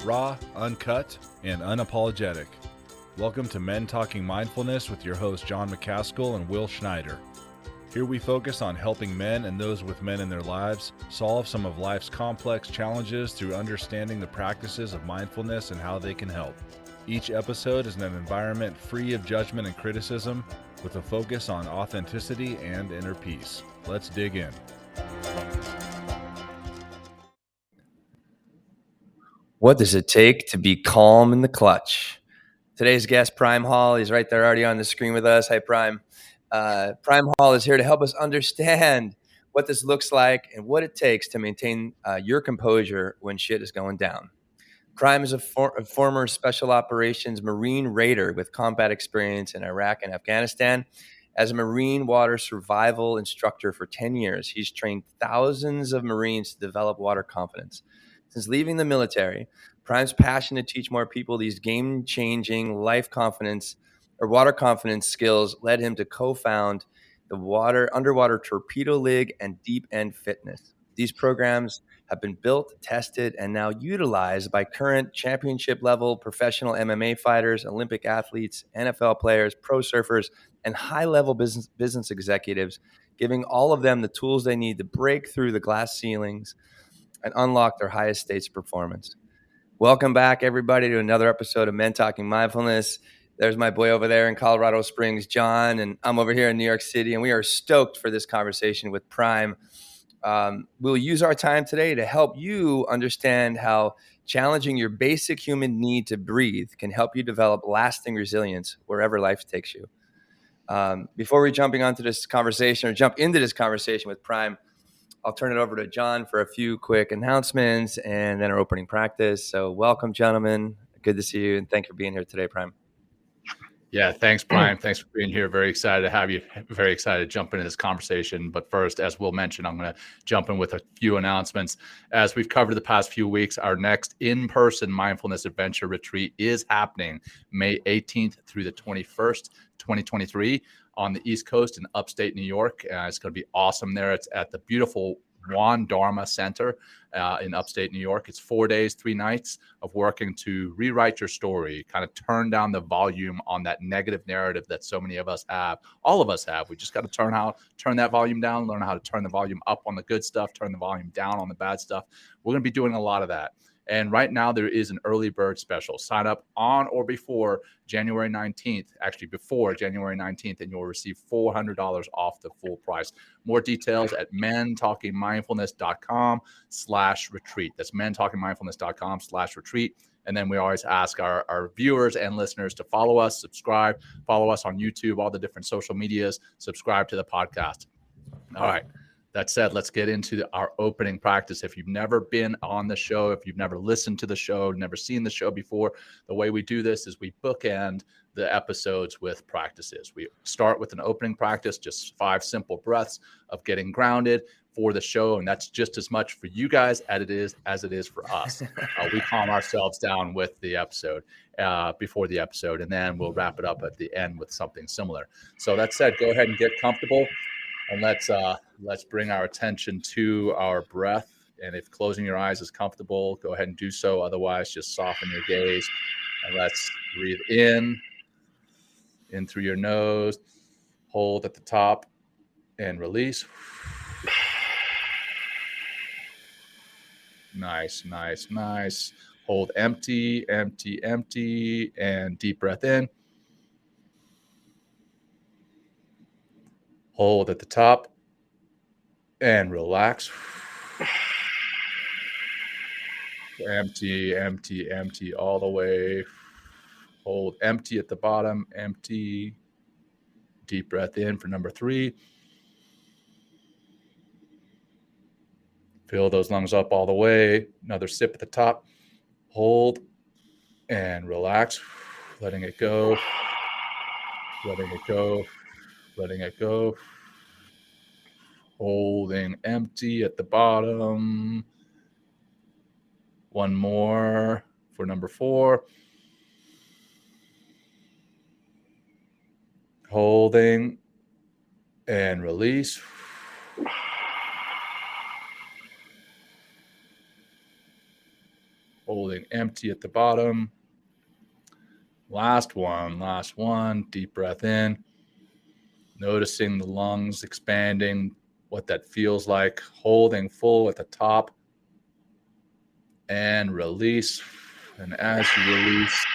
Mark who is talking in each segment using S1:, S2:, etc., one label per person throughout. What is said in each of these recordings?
S1: raw, uncut, and unapologetic. Welcome to Men Talking Mindfulness with your hosts John McCaskill and Will Schneider. Here we focus on helping men and those with men in their lives solve some of life's complex challenges through understanding the practices of mindfulness and how they can help. Each episode is in an environment free of judgment and criticism, with a focus on authenticity and inner peace. Let's dig in.
S2: What does it take to be calm in the clutch? Today's guest, Prime Hall, he's right there already on the screen with us. Hi, Prime. Prime Hall is here to help us understand what this looks like and what it takes to maintain your composure when shit is going down. Prime is a former Special Operations Marine Raider with combat experience in Iraq and Afghanistan. As a Marine Water Survival Instructor for 10 years, he's trained thousands of Marines to develop water confidence. Since leaving the military, Prime's passion to teach more people these game-changing life confidence or water confidence skills led him to co-found the Underwater Torpedo League and Deep End Fitness. These programs have been built, tested, and now utilized by current championship-level professional MMA fighters, Olympic athletes, NFL players, pro surfers, and high-level business executives, giving all of them the tools they need to break through the glass ceilings and unlock their highest states of performance. Welcome back, everybody, to another episode of Men Talking Mindfulness. There's my boy over there in Colorado Springs, John, and I'm over here in New York City, and we are stoked for this conversation with Prime. We'll use our time today to help you understand how challenging your basic human need to breathe can help you develop lasting resilience wherever life takes you. Before we jump into this conversation with Prime, I'll turn it over to John for a few quick announcements and then our opening practice. So welcome, gentlemen. Good to see you, and thanks for being here today, Prime.
S3: Yeah, thanks, Prime. Thanks for being here. Very excited to have you. Very excited to jump into this conversation. But first, as Will mentioned, I'm going to jump in with a few announcements. As we've covered the past few weeks, our next in-person mindfulness adventure retreat is happening May 18th through the 21st, 2023 on the East Coast in Upstate New York. It's going to be awesome there. It's at the beautiful Juan Dharma Center in Upstate New York. It's 4 days, 3 nights of working to rewrite your story, kind of turn down the volume on that negative narrative that so many of us have. All of us have. We just got to turn that volume down, learn how to turn the volume up on the good stuff, turn the volume down on the bad stuff. We're going to be doing a lot of that. And right now there is an early bird special. Sign up on or before January 19th, actually before January 19th, and you'll receive $400 off the full price. More details at mentalkingmindfulness.com/retreat. That's mentalkingmindfulness.com/retreat. And then we always ask our viewers and listeners to follow us, subscribe, follow us on YouTube, all the different social medias, subscribe to the podcast. All right. That said, let's get into our opening practice. If you've never been on the show, if you've never listened to the show, never seen the show before, the way we do this is we bookend the episodes with practices. We start with an opening practice, just 5 simple breaths of getting grounded for the show. And that's just as much for you guys as it is for us. We calm ourselves down with the episode, before the episode, and then we'll wrap it up at the end with something similar. So that said, go ahead and get comfortable. And let's bring our attention to our breath. And if closing your eyes is comfortable, go ahead and do so. Otherwise, just soften your gaze. And let's breathe in through your nose. Hold at the top and release. Nice, nice, nice. Hold empty, empty, empty, and deep breath in. Hold at the top and relax. Empty, empty, empty all the way. Hold empty at the bottom, empty. Deep breath in for number 3. Fill those lungs up all the way. Another sip at the top. Hold and relax. Letting it go. Letting it go. Letting it go. Holding empty at the bottom. One more for number 4. Holding and release. Holding empty at the bottom. Last one. Deep breath in. Noticing the lungs expanding, what that feels like. Holding full at the top. And release. And as you release,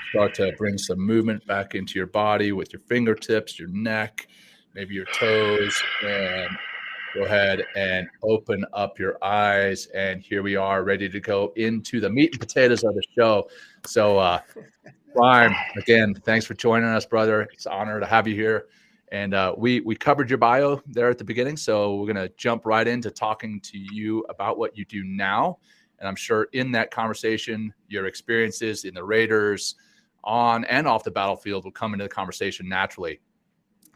S3: start to bring some movement back into your body with your fingertips, your neck, maybe your toes, and go ahead and open up your eyes. And here we are, ready to go into the meat and potatoes of the show. So, Prime, again, thanks for joining us, brother. It's an honor to have you here. And we covered your bio there at the beginning, so we're going to jump right into talking to you about what you do now. And I'm sure in that conversation, your experiences in the Raiders on and off the battlefield will come into the conversation naturally.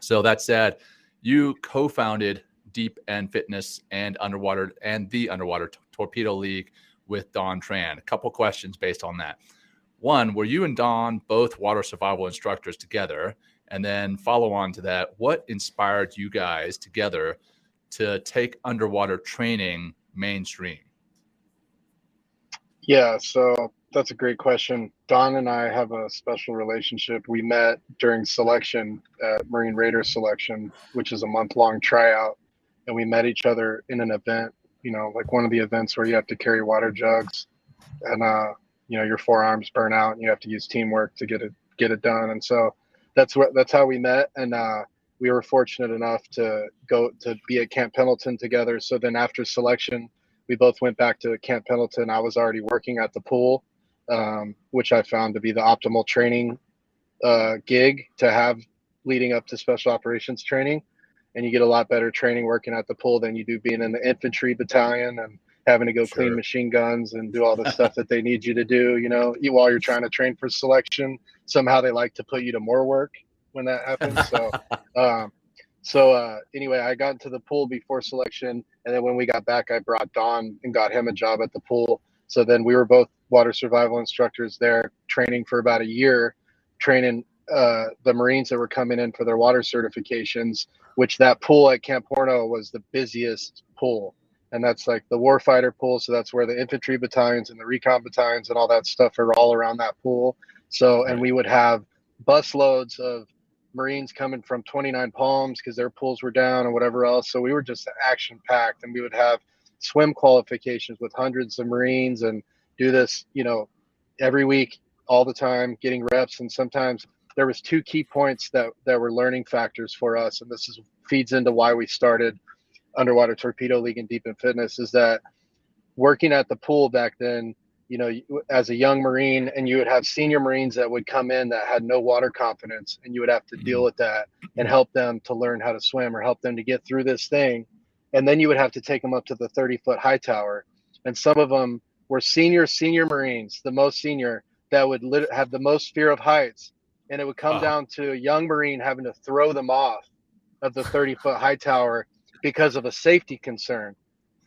S3: So that said, you co-founded Deep End Fitness and the Underwater Torpedo League with Don Tran. A couple questions based on that. One, were you and Don both water survival instructors together? And then follow on to that, what inspired you guys together to take underwater training mainstream?
S4: Yeah, so that's a great question. Don and I have a special relationship. We met during selection at Marine Raider selection, which is a month-long tryout. And we met each other in an event, like one of the events where you have to carry water jugs and, your forearms burn out and you have to use teamwork to get it done. And so that's how we met. And we were fortunate enough to go to be at Camp Pendleton together. So then after selection, we both went back to Camp Pendleton. I was already working at the pool, which I found to be the optimal training gig to have leading up to special operations training. And you get a lot better training working at the pool than you do being in the infantry battalion and having to go clean machine guns and do all the stuff that they need you to do, while you're trying to train for selection. Somehow they like to put you to more work when that happens. So, anyway, I got into the pool before selection. And then when we got back, I brought Don and got him a job at the pool. So then we were both water survival instructors there, training for about a year, training the Marines that were coming in for their water certifications, which that pool at Camp Horno was the busiest pool. And that's like the warfighter pool. So that's where the infantry battalions and the recon battalions and all that stuff are all around that pool. So, and we would have bus loads of Marines coming from 29 Palms because their pools were down and whatever else. So we were just action packed, and we would have swim qualifications with hundreds of Marines and do this, every week, all the time, getting reps. And sometimes there was two key points that were learning factors for us. And this feeds into why we started Underwater Torpedo League and Deep End Fitness, is that working at the pool back then, as a young Marine, and you would have senior Marines that would come in that had no water confidence, and you would have to deal with that and help them to learn how to swim or help them to get through this thing. And then you would have to take them up to the 30-foot high tower. And some of them were senior Marines, the most senior, that would have the most fear of heights. And it would come down to a young Marine having to throw them off of the 30-foot high tower because of a safety concern.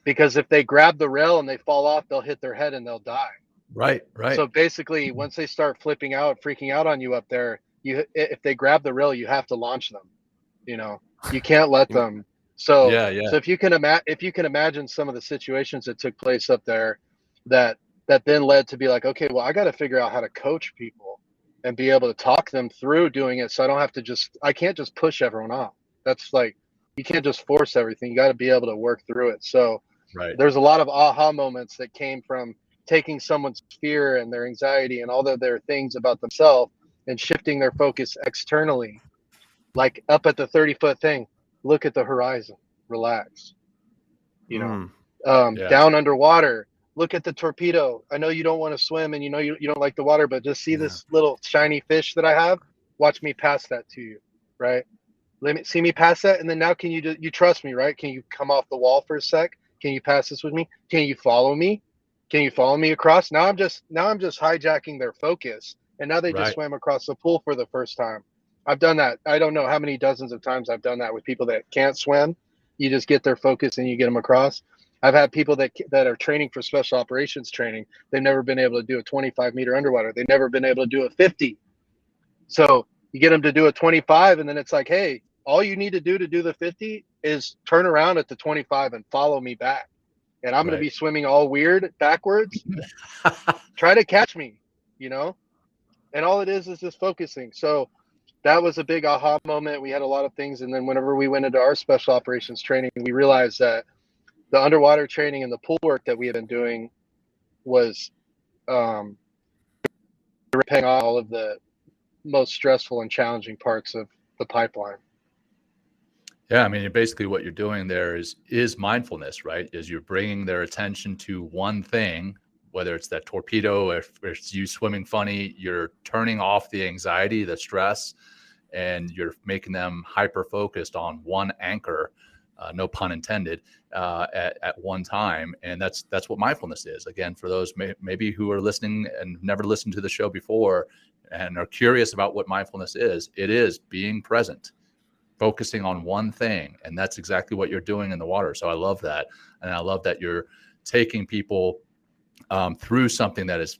S4: Because if they grab the rail and they fall off, they'll hit their head and they'll die.
S3: Right.
S4: So basically, once they start freaking out on you up there, if they grab the rail, you have to launch them. You can't let them. So if you can imagine some of the situations that took place up there, that then led to be like, okay, well, I got to figure out how to coach people and be able to talk them through doing it. So I can't just push everyone off. That's like, you can't just force everything. You got to be able to work through it. So there's a lot of aha moments that came from taking someone's fear and their anxiety and all of their things about themselves and shifting their focus externally, like up at the 30-foot thing, look at the horizon, relax, down underwater, look at the torpedo. I know you don't want to swim and you don't like the water, but just see this little shiny fish that I have. Watch me pass that to you, right? See me pass that, and then now can you trust me, right? Can you come off the wall for a sec? Can you pass this with me? Can you follow me? Can you follow me across? Now I'm just hijacking their focus, and now they just swam across the pool for the first time. I've done that. I don't know how many dozens of times I've done that with people that can't swim. You just get their focus and you get them across. I've had people that are training for special operations training. They've never been able to do a 25-meter underwater. They've never been able to do a 50. So you get them to do a 25, and then it's like, hey, all you need to do the 50 is turn around at the 25 and follow me back. and I'm going to be swimming all weird backwards. Try to catch me, you know? And all it is just focusing. So that was a big aha moment. We had a lot of things. And then whenever we went into our special operations training, we realized that the underwater training and the pool work that we had been doing was paying off all of the most stressful and challenging parts of the pipeline.
S3: Yeah, I mean, basically what you're doing there is mindfulness, right? Is you're bringing their attention to one thing, whether it's that torpedo, if it's you swimming funny, you're turning off the anxiety, the stress, and you're making them hyper-focused on one anchor, no pun intended, at one time. And that's what mindfulness is. Again, for those maybe who are listening and never listened to the show before and are curious about what mindfulness is, it is being present, focusing on one thing. And that's exactly what you're doing in the water. So I love that. And I love that you're taking people through something that is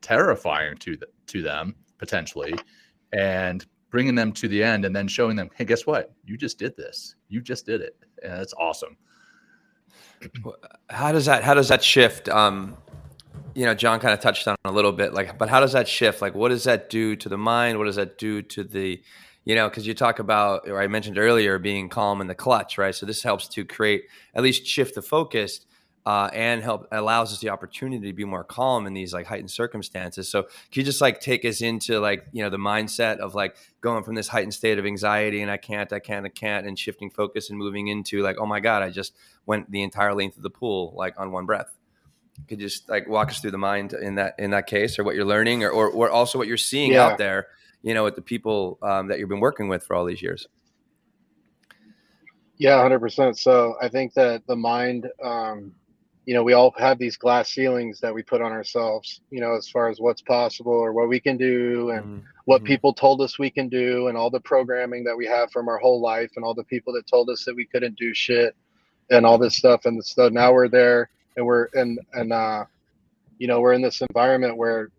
S3: terrifying to them potentially, and bringing them to the end and then showing them, hey, guess what? You just did this. You just did it. And that's awesome.
S2: How does that shift? John kind of touched on it a little bit, but how does that shift? Like, what does that do to the mind? What does that do to the, because you talk about, or I mentioned earlier, being calm in the clutch, right? So this helps to create, at least shift the focus, and allows us the opportunity to be more calm in these like heightened circumstances. So can you just like take us into like, the mindset of like going from this heightened state of anxiety and I can't, and shifting focus and moving into like, oh my God, I just went the entire length of the pool, like on one breath. Could you just like walk us through the mind in that case, or what you're learning, or also what you're seeing out there, with the people that you've been working with for all these years?
S4: Yeah, 100%. So I think that the mind, we all have these glass ceilings that we put on ourselves, as far as what's possible or what we can do and what people told us we can do, and all the programming that we have from our whole life, and all the people that told us that we couldn't do shit and all this stuff. And so now we're there, and we're in this environment where,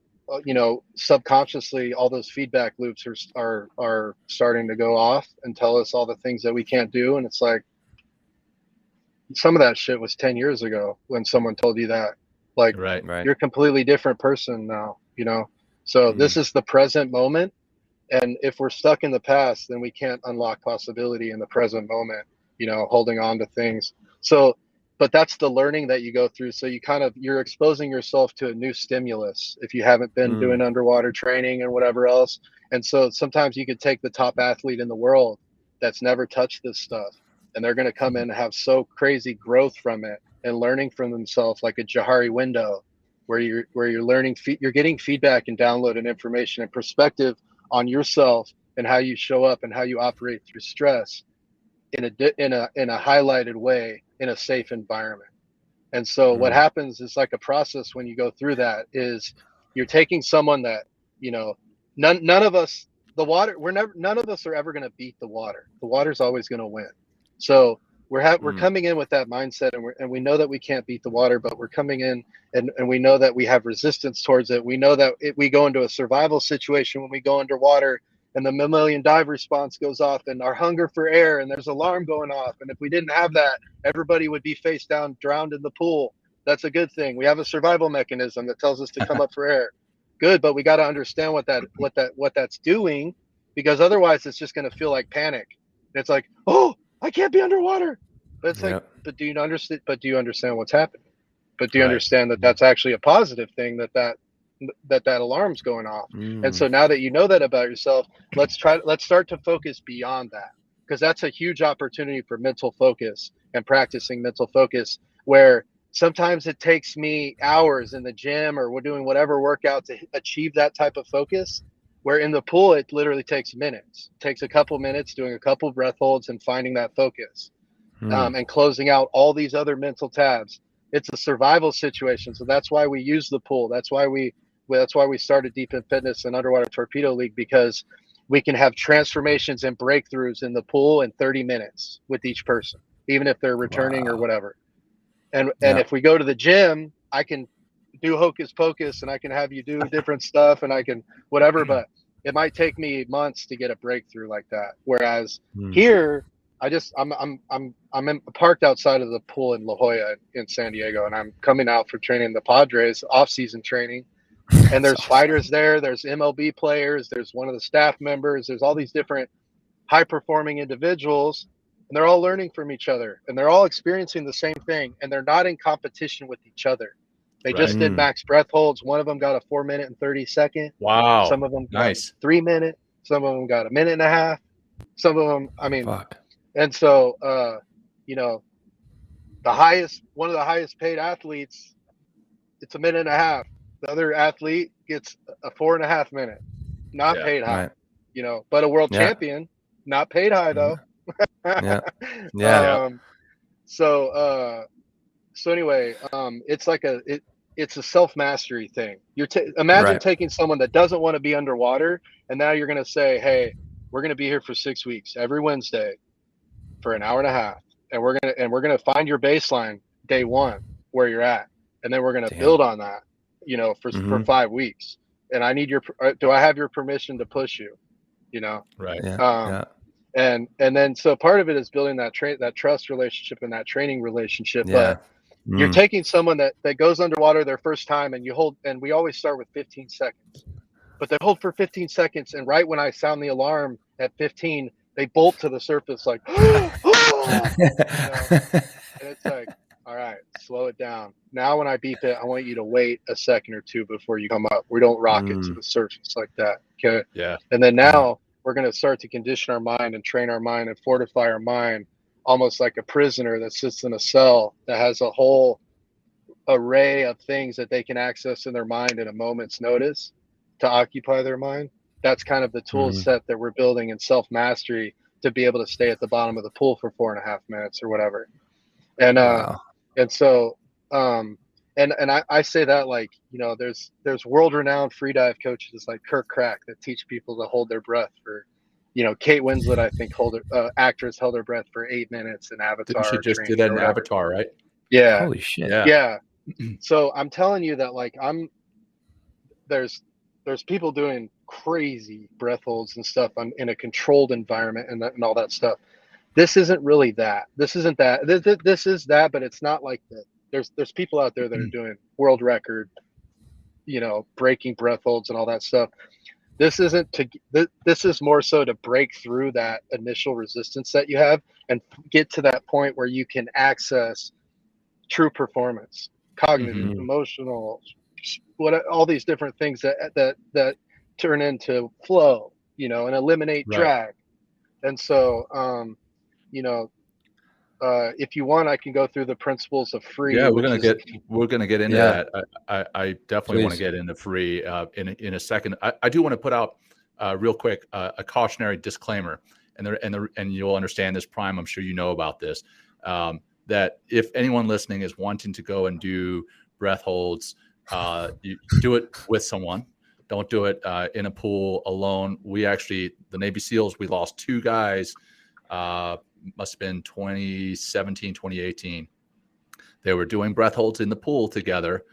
S4: subconsciously all those feedback loops are starting to go off and tell us all the things that we can't do. And it's like, some of that shit was 10 years ago when someone told you that, like,
S3: right.
S4: You're a completely different person now, So this is the present moment. And if we're stuck in the past, then we can't unlock possibility in the present moment, holding on to things. So, but that's the learning that you go through. So you're exposing yourself to a new stimulus if you haven't been doing underwater training and whatever else. And so sometimes you could take the top athlete in the world that's never touched this stuff, and they're going to come in and have so crazy growth from it and learning from themselves, like a Johari window, where you're learning, you're getting feedback and download and information and perspective on yourself and how you show up and how you operate through stress in a highlighted way in a safe environment. And so what happens is, like a process when you go through that, is you're taking someone that, none of us, none of us are ever going to beat the water. The water's always going to win. So we're coming in with that mindset, and we know that we can't beat the water, but we're coming in and we know that we have resistance towards it. We know that we go into a survival situation when we go underwater, and the mammalian dive response goes off, and our hunger for air, and there's alarm going off. And if we didn't have that, everybody would be face down, drowned in the pool. That's a good thing. We have a survival mechanism that tells us to come up for air. Good, but we got to understand what that's doing, because otherwise it's just going to feel like panic. It's like, oh, I can't be underwater. But it's like, but do you understand? But do you understand what's happening? But do you understand that that's actually a positive thing, that alarm's going off? And so now that you know that about yourself, let's start to focus beyond that, because that's a huge opportunity for mental focus and practicing mental focus, where sometimes it takes me hours in the gym or we're doing whatever workout to achieve that type of focus, where in the pool it literally takes minutes. It takes a couple minutes doing a couple breath holds and finding that focus, and closing out all these other mental tabs. It's a survival situation. So that's why we use the pool. That's why we started Deep in Fitness and Underwater Torpedo League, because we can have transformations and breakthroughs in the pool in 30 minutes with each person, even if they're returning or whatever. And if we go to the gym, I can do hocus pocus and I can have you do different stuff and I can whatever, but it might take me months to get a breakthrough like that. Whereas here, I'm parked outside of the pool in La Jolla in San Diego, and I'm coming out for training the Padres off-season training. And there's fighters there, there's MLB players, there's one of the staff members, there's all these different high-performing individuals, and they're all learning from each other, and they're all experiencing the same thing, and they're not in competition with each other. They just did max breath holds. One of them got a 4 minute and 30 second.
S3: Wow.
S4: Some of them got
S3: Nice.
S4: 3 minute. Some of them got a minute and a half. Some of them, I mean, and so, you know, one of the highest paid athletes, it's a minute and a half. The other athlete gets a 4.5 minute, not paid high, you know, but a world champion, not paid high though. So anyway, it's like it's a self-mastery thing. Imagine taking someone that doesn't want to be underwater, and now you're going to say, hey, we're going to be here for 6 weeks every Wednesday for an hour and a half. And we're going to find your baseline day one where you're at. And then we're going to build on that, you know, for 5 weeks. And I need do I have your permission to push you, you know?
S3: Right.
S4: And then, so part of it is building that trust relationship and that training relationship. But you're taking someone that goes underwater their first time, and we always start with 15 seconds, but they hold for 15 seconds. And right when I sound the alarm at 15, they bolt to the surface like, you know? And it's like, all right, slow it down. Now, when I beep it, I want you to wait a second or two before you come up. We don't rock it to the surface like that. Okay.
S3: Yeah.
S4: And then now we're going to start to condition our mind and train our mind and fortify our mind, almost like a prisoner that sits in a cell that has a whole array of things that they can access in their mind at a moment's notice to occupy their mind. That's kind of the tool set that we're building in self-mastery to be able to stay at the bottom of the pool for 4.5 minutes or whatever. And and so and I say that, like, you know, there's world-renowned free dive coaches like Kirk Crack that teach people to hold their breath for, you know, Kate Winslet, I think, actress held her breath for 8 minutes in Avatar.
S3: She just did that in Avatar, right?
S4: Yeah.
S2: Holy shit.
S4: Yeah. So I'm telling you that, like, there's people doing crazy breath holds and stuff in a controlled environment and all that stuff. This isn't really that. This isn't that. This is that, but it's not like that. There's people out there that are doing world record, you know, breaking breath holds and all that stuff. This is more so to break through that initial resistance that you have and get to that point where you can access true performance, cognitive, emotional, all these different things that turn into flow, you know, and eliminate drag. And so, you know, if you want, I can go through the principles of F.R.E.E.
S3: Yeah, we're gonna get into that. I definitely want to get into F.R.E.E. In a second. I do want to put out real quick a cautionary disclaimer, and you'll understand this, Prime. I'm sure you know about this. That if anyone listening is wanting to go and do breath holds, you do it with someone. Don't do it in a pool alone. The Navy SEALs, we lost 2 guys. Must have been 2017, 2018. They were doing breath holds in the pool together,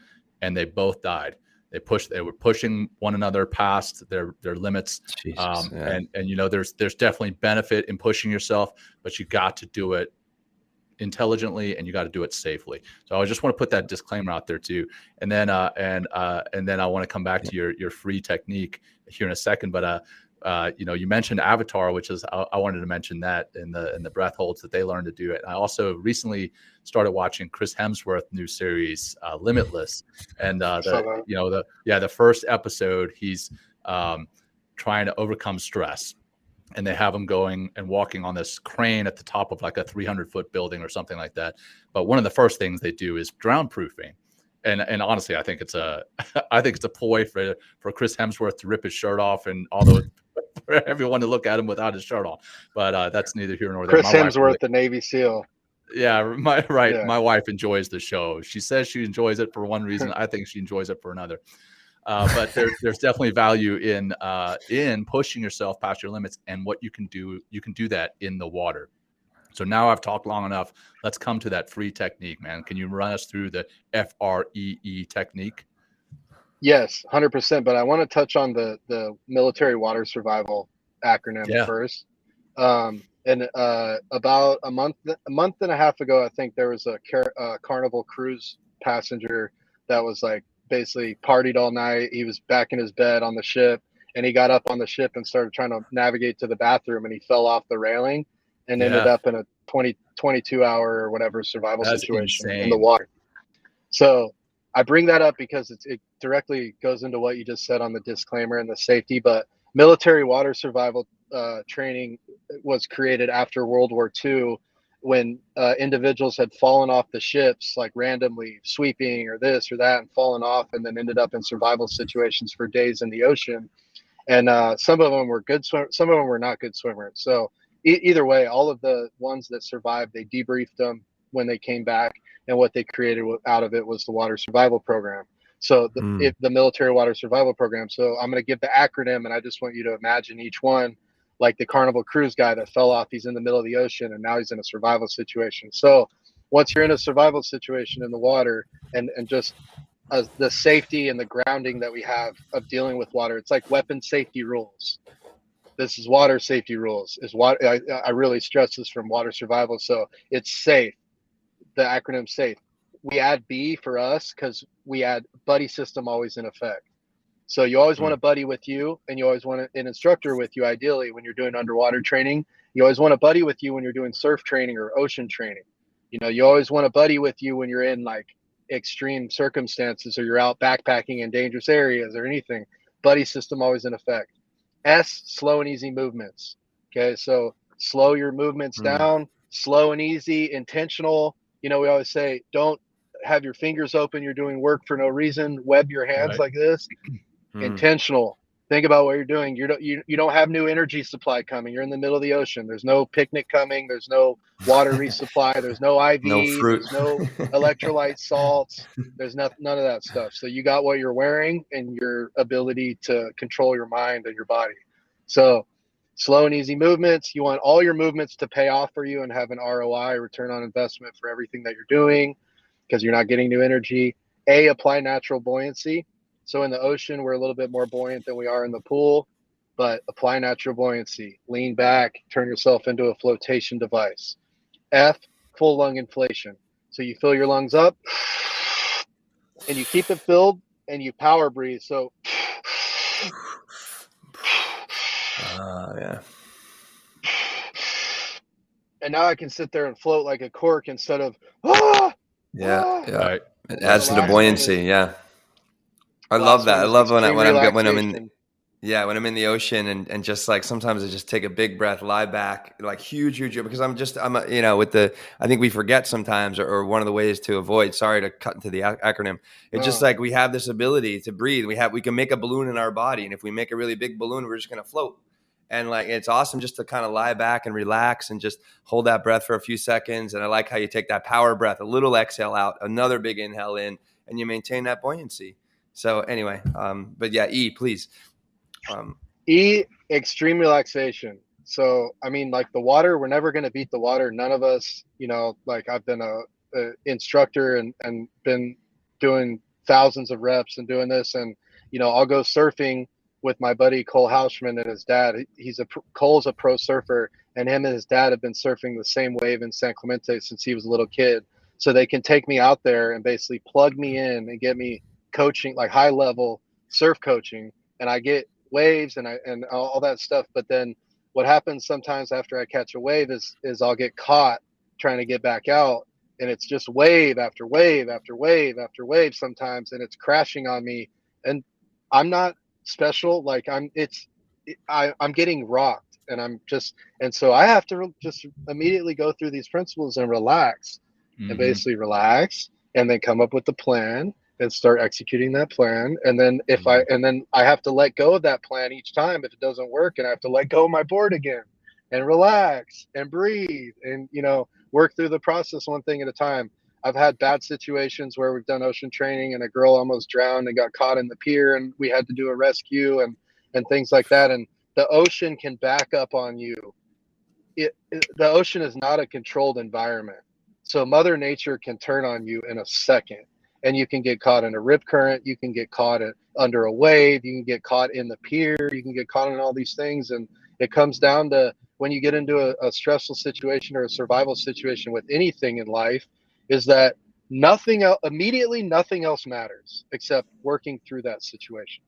S3: and they both died. They were pushing one another past their limits. And you know, there's definitely benefit in pushing yourself, but you got to do it intelligently and you got to do it safely. So I just want to put that disclaimer out there too. And then and then I want to come back to your F.R.E.E. technique here in a second. But you know, you mentioned Avatar, which is I wanted to mention that in the breath holds that they learned to do it. I also recently started watching Chris Hemsworth's new series Limitless, and the first episode he's trying to overcome stress, and they have him going and walking on this crane at the top of like a 300-foot building or something like that. But one of the first things they do is drown proofing. And honestly, I think it's a ploy for Chris Hemsworth to rip his shirt off, and although for everyone to look at him without his shirt on, but that's neither here nor there.
S4: Chris Hemsworth, the Navy SEAL.
S3: Yeah, my wife enjoys the show. She says she enjoys it for one reason. I think she enjoys it for another. But there's definitely value in pushing yourself past your limits, and what you can do. You can do that in the water. So now I've talked long enough. Let's come to that F.R.E.E. technique, man. Can you run us through the F.R.E.E. technique?
S4: Yes, 100%. But I want to touch on the military water survival acronym first. And about a month and a half ago, I think there was a Carnival cruise passenger that was like basically partied all night. He was back in his bed on the ship, and he got up on the ship and started trying to navigate to the bathroom, and he fell off the railing and ended up in a 22 hour or whatever survival
S3: That's
S4: situation
S3: insane.
S4: in the water. So I bring that up because it directly goes into what you just said on the disclaimer and the safety. But military water survival training was created after World War II, when individuals had fallen off the ships, like randomly sweeping or this or that, and fallen off, and then ended up in survival situations for days in the ocean. And some of them were good swimmers, some of them were not good swimmers. So either way, all of the ones that survived, they debriefed them when they came back, and what they created out of it was the water survival program. So the military water survival program. So I'm going to give the acronym, and I just want you to imagine each one, like the Carnival cruise guy that fell off. He's in the middle of the ocean, and now he's in a survival situation. So once you're in a survival situation in the water, and just the safety and the grounding that we have of dealing with water, it's like weapon safety rules. This is water safety rules. Is what I really stress this from water survival. So it's safe. The acronym SAFE. We add B for us because we add buddy system always in effect. So you always want a buddy with you, and you always want an instructor with you. Ideally, when you're doing underwater training, you always want a buddy with you when you're doing surf training or ocean training. You know, you always want a buddy with you when you're in like extreme circumstances, or you're out backpacking in dangerous areas or anything. Buddy system always in effect. S, slow and easy movements. Okay, so slow your movements down, slow and easy, intentional. You know, we always say, don't have your fingers open. You're doing work for no reason. Web your hands like this. Intentional. Think about what you're doing. You don't have new energy supply coming. You're in the middle of the ocean. There's no picnic coming. There's no water resupply. There's no IV.
S2: No fruit.
S4: There's no electrolyte salts. There's none of that stuff. So you got what you're wearing and your ability to control your mind and your body. So slow and easy movements. You want all your movements to pay off for you and have an ROI, return on investment, for everything that you're doing, because you're not getting new energy. A, apply natural buoyancy. So in the ocean, we're a little bit more buoyant than we are in the pool, but apply natural buoyancy. Lean back, turn yourself into a flotation device. F, full lung inflation. So you fill your lungs up and you keep it filled and you power breathe. So
S2: yeah.
S4: And now I can sit there and float like a cork instead of
S3: Right.
S2: It adds to the buoyancy. Yeah. I love that. I love when I'm in the ocean and just like sometimes I just take a big breath, lie back, like huge, because I think we forget sometimes, or one of the ways to avoid, sorry to cut into the acronym. It's just like we have this ability to breathe. We can make a balloon in our body. And if we make a really big balloon, we're just going to float. And like, it's awesome just to kind of lie back and relax and just hold that breath for a few seconds. And I like how you take that power breath, a little exhale out, another big inhale in, and you maintain that buoyancy. So anyway, but yeah, E, please.
S4: E, extreme relaxation. So, I mean, like the water, we're never going to beat the water. None of us, like I've been a instructor and been doing thousands of reps and doing this. And, I'll go surfing with my buddy Cole Houshman and his dad. Cole's a pro surfer, and him and his dad have been surfing the same wave in San Clemente since he was a little kid. So they can take me out there and basically plug me in and get me coaching, like high level surf coaching, and I get waves and all that stuff. But then what happens sometimes after I catch a wave is I'll get caught trying to get back out, and it's just wave after wave after wave after wave sometimes, and it's crashing on me, and I'm not special. Like I'm getting rocked, and so I have to just immediately go through these principles and relax, and basically relax, and then come up with the plan and start executing that plan. And then I have to let go of that plan each time if it doesn't work, and I have to let go of my board again and relax and breathe and, work through the process one thing at a time. I've had bad situations where we've done ocean training and a girl almost drowned and got caught in the pier, and we had to do a rescue and things like that. And the ocean can back up on you. The ocean is not a controlled environment. So Mother Nature can turn on you in a second. And you can get caught in a rip current. You can get caught under a wave. You can get caught in the pier. You can get caught in all these things. And It comes down to when you get into a stressful situation or a survival situation with anything in life, is that nothing else immediately, nothing else matters except working through that situation.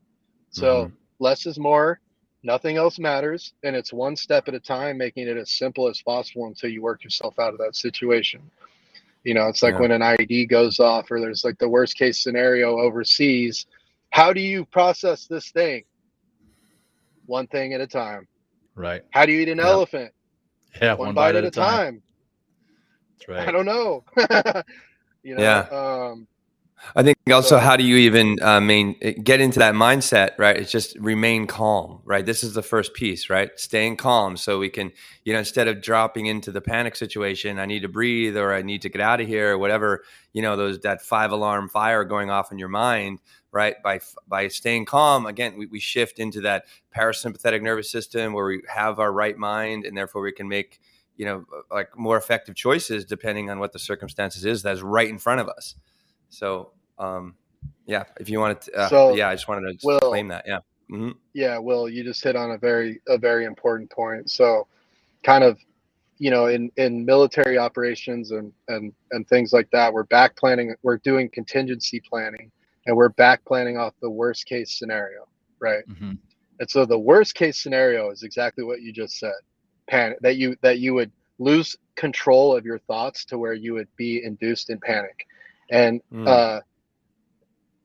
S4: So less is more, nothing else matters. And it's one step at a time, making it as simple as possible until you work yourself out of that situation. You know, it's like when an IED goes off or there's like the worst case scenario overseas. How do you process this thing? One thing at a time.
S3: Right.
S4: How do you eat an elephant?
S3: Yeah.
S4: One bite at a time.
S3: That's right.
S4: I don't know. You know,
S2: Yeah. I think also, how do you even get into that mindset, right? It's just remain calm, right? This is the first piece, right? Staying calm so we can, you know, instead of dropping into the panic situation, I need to breathe or I need to get out of here or whatever, you know, that 5-alarm fire going off in your mind, right? By staying calm, again, we shift into that parasympathetic nervous system where we have our right mind and therefore we can make, you know, like more effective choices depending on what the circumstances is that's right in front of us. So, yeah, if you wanted to, I just wanted to claim that. Yeah. Mm-hmm.
S4: Yeah. Will, you just hit on a very important point. So kind of, you know, in military operations and things like that, we're doing contingency planning and we're back planning off the worst case scenario. Right. And so the worst case scenario is exactly what you just said. Panic, that you would lose control of your thoughts to where you would be induced in panic. And,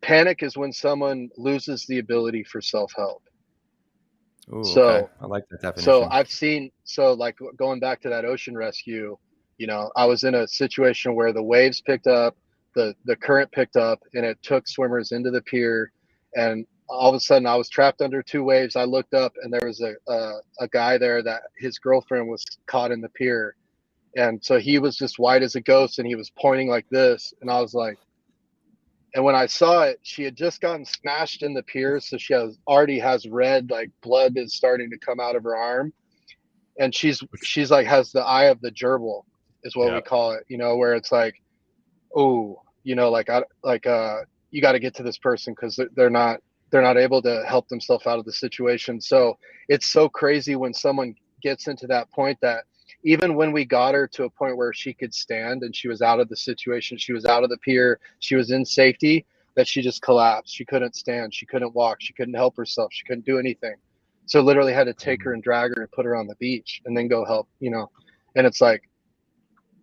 S4: panic is when someone loses the ability for self-help. So,
S2: okay. I like that definition.
S4: So I've seen, like going back to that ocean rescue, you know, I was in a situation where the waves picked up, the current picked up, and it took swimmers into the pier. And all of a sudden I was trapped under 2 waves. I looked up and there was a guy there that his girlfriend was caught in the pier. And so he was just white as a ghost and he was pointing like this. And I was like, and when I saw it, she had just gotten smashed in the pier. So she already has red, like blood is starting to come out of her arm. And she's like, has the eye of the gerbil is what we call it, you know, where it's like, oh, you know, you got to get to this person because they're not able to help themselves out of the situation. So it's so crazy when someone gets into that point that even when we got her to a point where she could stand and she was out of the situation, she was out of the pier, she was in safety, that she just collapsed. She couldn't stand, she couldn't walk, she couldn't help herself, she couldn't do anything. So literally had to take her and drag her and put her on the beach and then go help, you know. And it's like,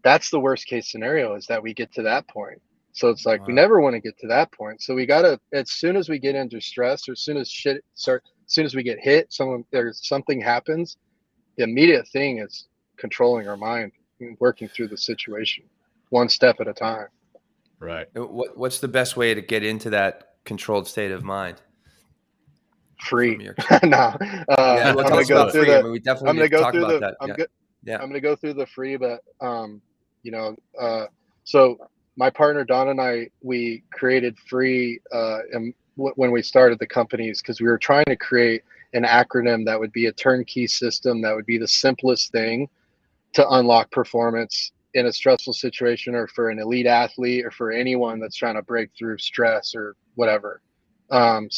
S4: that's the worst case scenario, is that we get to that point. So it's like, we never want to get to that point. So we gotta, as soon as we get into stress or as soon as we get hit, something happens, the immediate thing is controlling our mind and working through the situation one step at a time.
S3: Right.
S2: What's the best way to get into that controlled state of mind?
S4: Free. No.
S2: Yeah, we'll talk about free. I mean, we definitely need to talk about that.
S4: I'm going to go through the free, but you know, so my partner Don and I, we created F.R.E.E. When we started the companies, because we were trying to create an acronym that would be a turnkey system that would be the simplest thing to unlock performance in a stressful situation, or for an elite athlete, or for anyone that's trying to break through stress or whatever. F.R.E.E.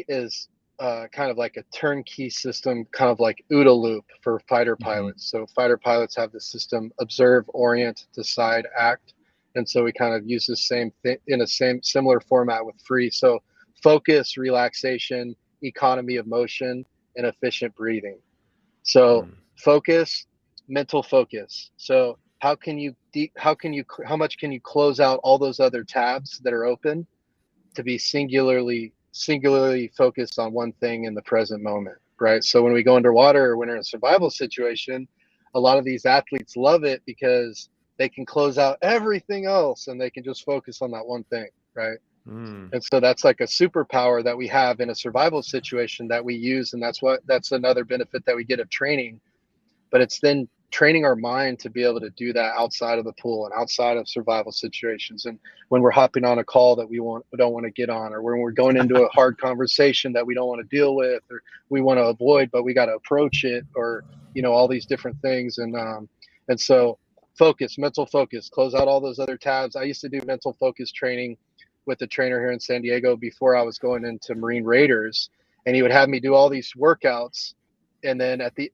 S4: is kind of like a turnkey system, kind of like OODA loop for fighter pilots. So fighter pilots have the system observe, orient, decide, act. And so we kind of use the same thing in a similar format with F.R.E.E. So focus, relaxation, economy of motion, and efficient breathing. So focus, mental focus. So how much can you close out all those other tabs that are open to be singularly focused on one thing in the present moment, right? So when we go underwater or when we're in a survival situation, a lot of these athletes love it because they can close out everything else and they can just focus on that one thing, right? And so that's like a superpower that we have in a survival situation that we use. And that's another benefit that we get of training. But it's then training our mind to be able to do that outside of the pool and outside of survival situations. And when we're hopping on a call that we don't want to get on, or when we're going into a hard conversation that we don't want to deal with, or we want to avoid, but we got to approach it, or, you know, all these different things. And so focus, mental focus, close out all those other tabs. I used to do mental focus training with the trainer here in San Diego before I was going into Marine Raiders. and he would have me do all these workouts, and then at the,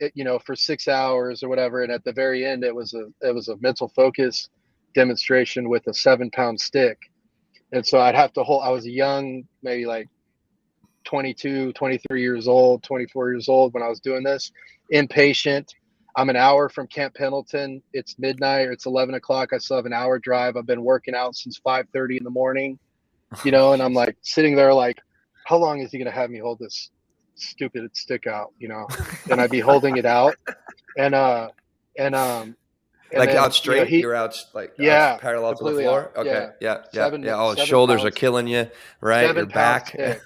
S4: for 6 hours or whatever, and at the very end it was a mental focus demonstration with a 7-pound stick. And so I'd have to hold, I was young, maybe like 22, 23 years old, 24 years old when I was doing this, impatient. I'm an hour from Camp Pendleton. It's midnight, or it's 11 o'clock. I still have an hour drive. I've been working out since 5:30 in the morning, and I'm like sitting there like, how long is he going to have me hold this stupid stick out, and I'd be holding it out, and
S2: like
S4: then,
S2: out straight, you're out
S4: yeah,
S2: out parallel to the floor.
S4: out.
S2: Okay. Yeah.
S4: Seven
S2: Oh, shoulders
S4: pounds,
S2: are killing you, right?
S4: 7
S2: Your
S4: pounds
S2: back.
S4: stick,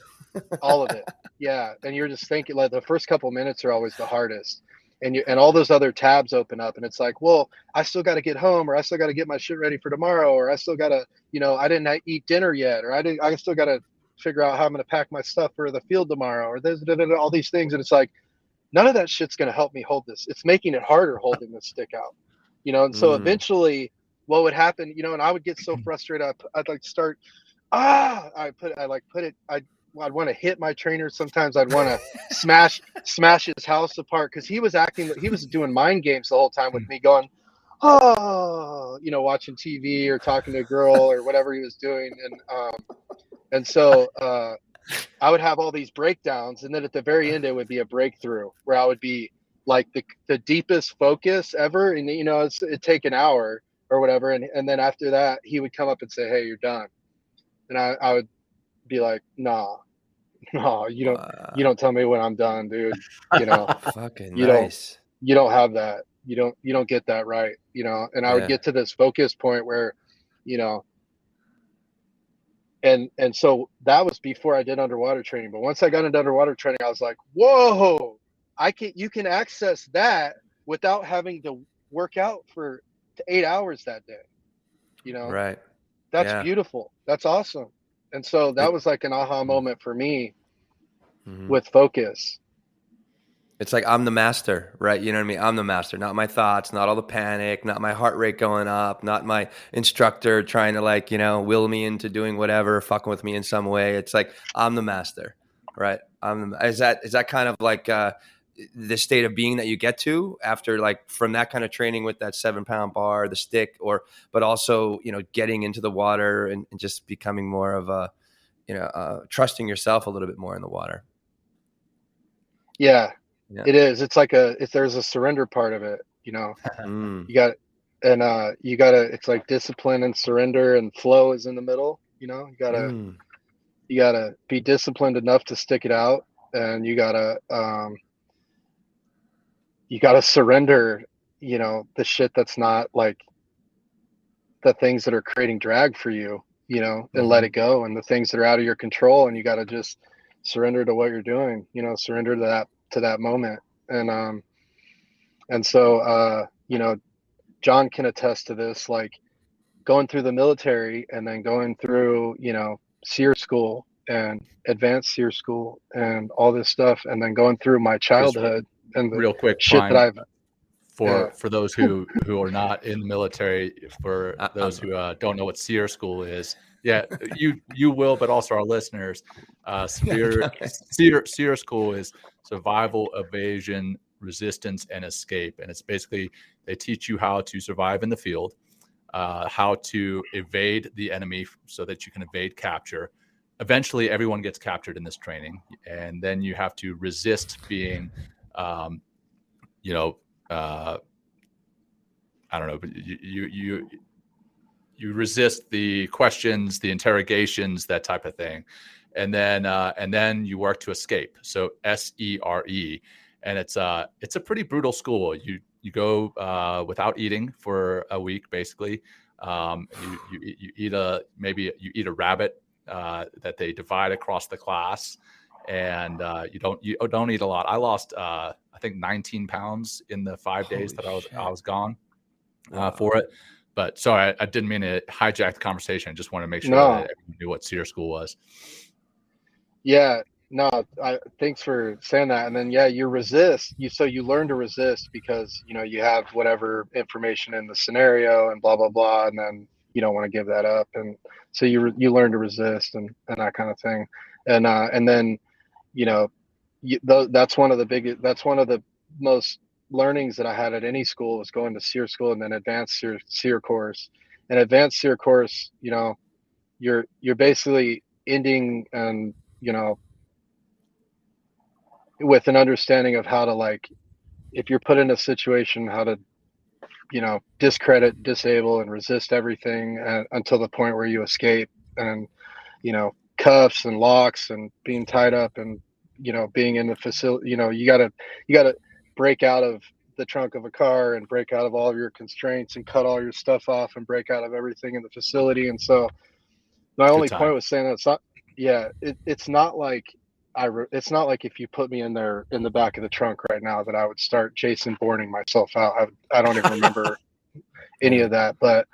S4: all of it. Yeah. And you're just thinking, like, the first couple minutes are always the hardest. And all those other tabs open up, and it's like, well, I still got to get home, or I still got to get my shit ready for tomorrow, or I still got to, I didn't eat dinner yet, or I still got to figure out how I'm going to pack my stuff for the field tomorrow, or all these things. And it's like, none of that shit's going to help me hold this. It's making it harder holding this stick out, and so eventually what would happen, and I would get so frustrated. I'd like start, I'd want to hit my trainer. Sometimes I'd want to smash his house apart, because he was doing mind games the whole time with me, going, oh, watching TV or talking to a girl or whatever he was doing. And so I would have all these breakdowns, and then at the very end it would be a breakthrough where I would be like the deepest focus ever, and it'd take an hour or whatever, and then after that he would come up and say, hey, you're done. And I would be like, nah, you don't tell me when I'm done, dude.
S2: Fucking
S4: you
S2: nice.
S4: You don't have that. You don't get that right. And I would get to this focus point where, and so that was before I did underwater training. But once I got into underwater training, I was like, whoa, you can access that without having to work out for 8 hours that day.
S2: Right.
S4: That's beautiful. That's awesome. And so that was like an aha moment for me with focus.
S2: It's like, I'm the master, right? You know what I mean? I'm the master, not my thoughts, not all the panic, not my heart rate going up, not my instructor trying to will me into doing whatever, fucking with me in some way. It's like, I'm the master, right? Is that kind of like the state of being that you get to after, like, from that kind of training with that 7-pound bar, the stick, but also, getting into the water and just becoming more of a, trusting yourself a little bit more in the water.
S4: Yeah. It is. It's like there's a surrender part of it, you got, and it's like discipline and surrender, and flow is in the middle. You gotta be disciplined enough to stick it out, and you gotta surrender, the shit that's not like the things that are creating drag for you, and let it go, and the things that are out of your control, and you gotta just surrender to what you're doing, surrender to that moment. And so John can attest to this, like going through the military and then going through SEER school and advanced SEER school and all this stuff, and then going through my childhood and the
S3: real quick
S4: shit that I've
S3: for those who are not in the military, for those who don't know what SEER school is. Yeah, you will, but also our listeners. SEER school is survival, evasion, resistance, and escape. And it's basically, they teach you how to survive in the field, how to evade the enemy so that you can evade capture. Eventually, everyone gets captured in this training. And then you have to resist being, I don't know, but you resist the questions, the interrogations, that type of thing. And then you work to escape. So S.E.R.E. And it's a pretty brutal school. You go without eating for a week, basically. You eat a rabbit that they divide across the class, and you don't eat a lot. I lost I think 19 pounds in the 5 days that I was gone for it. But sorry, I didn't mean to hijack the conversation. I just want to make sure that everyone knew what SEER school was.
S4: Yeah, no, thanks for saying that. And then, you resist. So you learn to resist because, you have whatever information in the scenario and blah, blah, blah. And then you don't want to give that up. And so you learn to resist and that kind of thing. And then, that's one of the most learnings that I had at any school, was going to SEER school and then advanced SEER course. And advanced SEER course, you're basically ending, and with an understanding of how to, like, if you're put in a situation, how to discredit, disable, and resist everything until the point where you escape. And cuffs and locks and being tied up, and being in the facility, you gotta break out of the trunk of a car and break out of all of your constraints and cut all your stuff off and break out of everything in the facility. And so my only point was saying that it's not, it's not like it's not like if you put me in there in the back of the trunk right now that I would start Jason Bourning myself out. I don't even remember any of that, but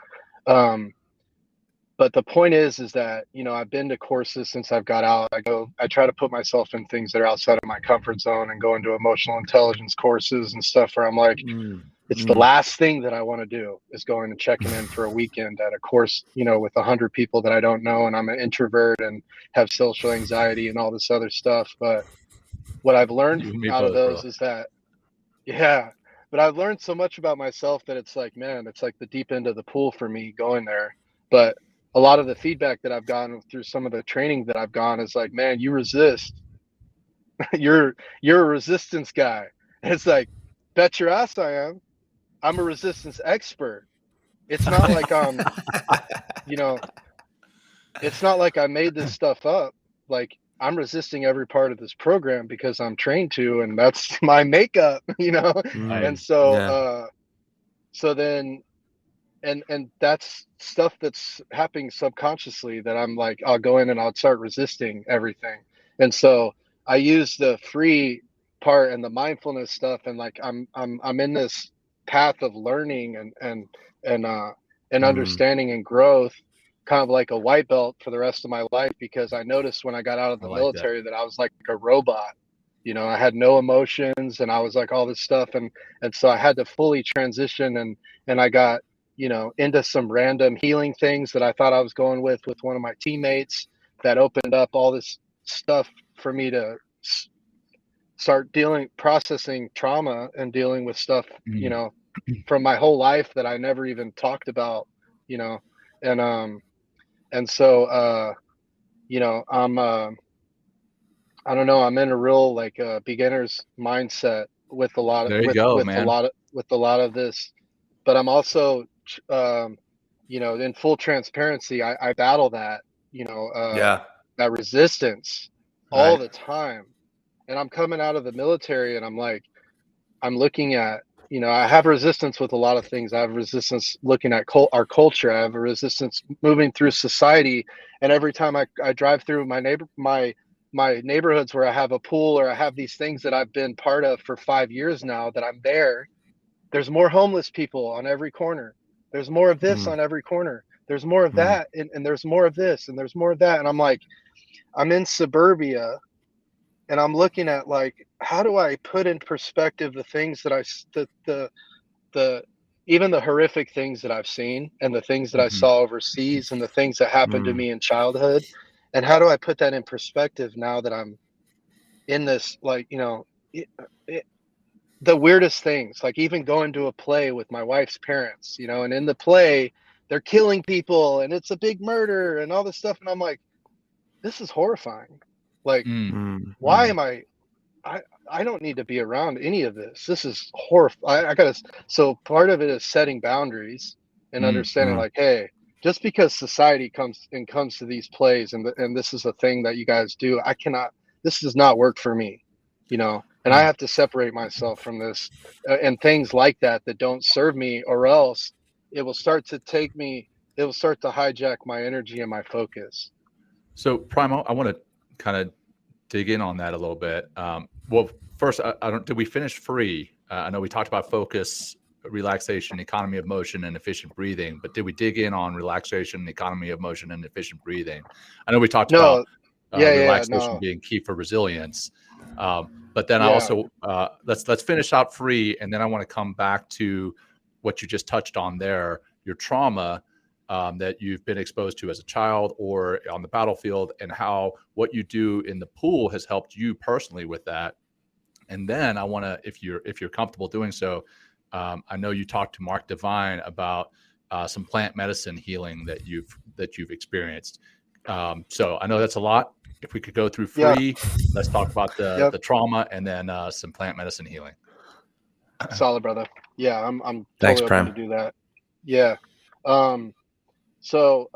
S4: the point is that I've been to courses since I've got out. I try to put myself in things that are outside of my comfort zone, and go into emotional intelligence courses and stuff where I'm like, it's the last thing that I want to do is going and checking in for a weekend at a course, with 100 people that I don't know, and I'm an introvert and have social anxiety and all this other stuff. But what I've learned out of those is that, but I've learned so much about myself that it's like, man, it's like the deep end of the pool for me going there. But a lot of the feedback that I've gotten through some of the training that I've gone is like, man, you resist. you're a resistance guy. And it's like, bet your ass I am. I'm a resistance expert. It's not like it's not like I made this stuff up. Like, I'm resisting every part of this program because I'm trained to, and that's my makeup, And so, so then, and that's stuff that's happening subconsciously that I'm like, I'll go in and I'll start resisting everything. And so I use the free part and the mindfulness stuff, and like I'm in this path of learning and understanding and growth, kind of like a white belt for the rest of my life, because I noticed when I got out of the military that I was like a robot. I had no emotions, and I was like all this stuff, and so I had to fully transition, and I got into some random healing things that I thought I was going with one of my teammates, that opened up all this stuff for me to start processing trauma and dealing with stuff, from my whole life that I never even talked about, and so, I'm, I don't know, I'm in a real, like, beginner's mindset with a lot of, with a lot of this, but I'm also, in full transparency, I battle that, that resistance all the time. And I'm coming out of the military, and I'm like, I'm looking at, I have resistance with a lot of things. I have resistance looking at our culture. I have a resistance moving through society. And every time I drive through my neighborhoods where I have a pool, or I have these things that I've been part of for 5 years now that I'm there's more homeless people on every corner. There's more of this on every corner. There's more of that. And there's more of this, and there's more of that. And I'm like, I'm in suburbia, and I'm looking at, like, how do I put in perspective the things that the even the horrific things that I've seen, and the things that I saw overseas, and the things that happened to me in childhood, and how do I put that in perspective now that I'm in this, like, the weirdest things, like even going to a play with my wife's parents, and in the play they're killing people, and it's a big murder and all this stuff, and I'm like, this is horrifying. Like, why am I don't need to be around any of this. This is horrifying. So part of it is setting boundaries and understanding, like, hey, just because society comes to these plays, and this is a thing that you guys do, this does not work for me, and I have to separate myself from this, and things like that don't serve me, or else it will start to hijack my energy and my focus.
S3: So, Prime, I want to kind of dig in on that a little bit. Well, first, did we finish F.R.E.E? I know we talked about focus, relaxation, economy of motion, and efficient breathing, but did we dig in on relaxation, economy of motion, and efficient breathing? I know we talked about relaxation being key for resilience. But then I also, let's finish out F.R.E.E, and then I want to come back to what you just touched on there, your trauma. that you've been exposed to as a child or on the battlefield, and how what you do in the pool has helped you personally with that. And then I want to, if you're comfortable doing so, I know you talked to Mark Devine about some plant medicine healing that you've experienced. So I know that's a lot. If we could go through F.R.E.E, let's talk about the trauma and then some plant medicine healing.
S4: Solid, brother. Yeah, I'm
S2: Thanks,
S4: totally
S2: Prime.
S4: open to do that. Yeah. So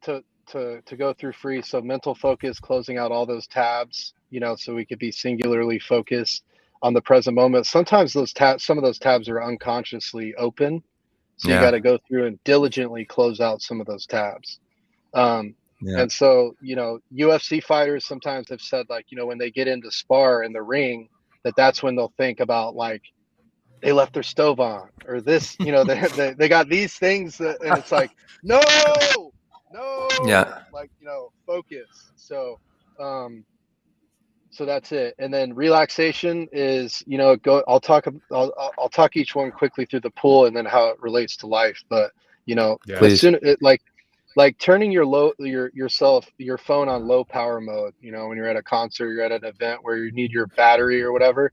S4: to go through F.R.E.E, so mental focus, closing out all those tabs, so we could be singularly focused on the present moment. Sometimes some of those tabs are unconsciously open, so you got to go through and diligently close out some of those tabs. And so, UFC fighters sometimes have said, like, when they get into spar in the ring, that's when they'll think about, like, they left their stove on, or this, they got these things, and it's like, no, like, focus. So, so that's it. And then relaxation is, I'll talk each one quickly through the pool and then how it relates to life. But, as soon as like turning your phone on low power mode, when you're at a concert, you're at an event where you need your battery or whatever,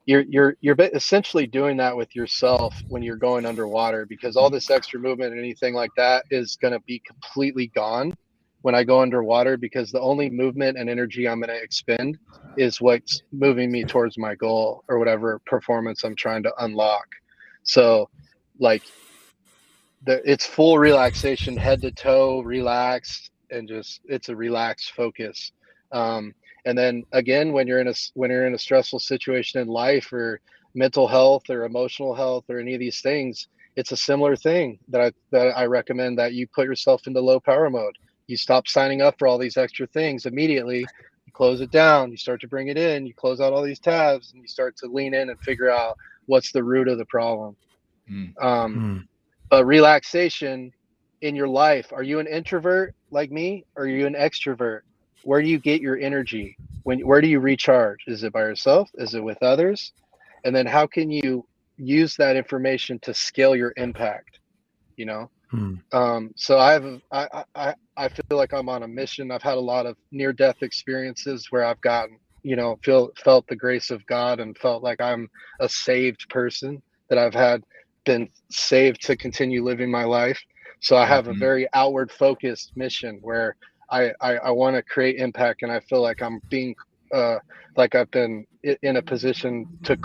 S4: you're essentially doing that with yourself when you're going underwater, because all this extra movement and anything like that is going to be completely gone when I go underwater, because the only movement and energy I'm going to expend is what's moving me towards my goal or whatever performance I'm trying to unlock. So, like, it's full relaxation, head to toe, relaxed, and just, it's a relaxed focus. And then again, when you're in a stressful situation in life, or mental health or emotional health or any of these things, it's a similar thing that I recommend, that you put yourself into low power mode. You stop signing up for all these extra things immediately. You close it down. You start to bring it in. You close out all these tabs, and you start to lean in and figure out what's the root of the problem. But relaxation in your life, are you an introvert like me, or are you an extrovert? Where do you get your energy? Where do you recharge? Is it by yourself? Is it with others? And then how can you use that information to scale your impact? So I feel like I'm on a mission. I've had a lot of near-death experiences where I've gotten, felt the grace of God, and felt like I'm a saved person, that I've been saved to continue living my life. So I have a very outward focused mission where I want to create impact, and I feel like I'm being like I've been in a position to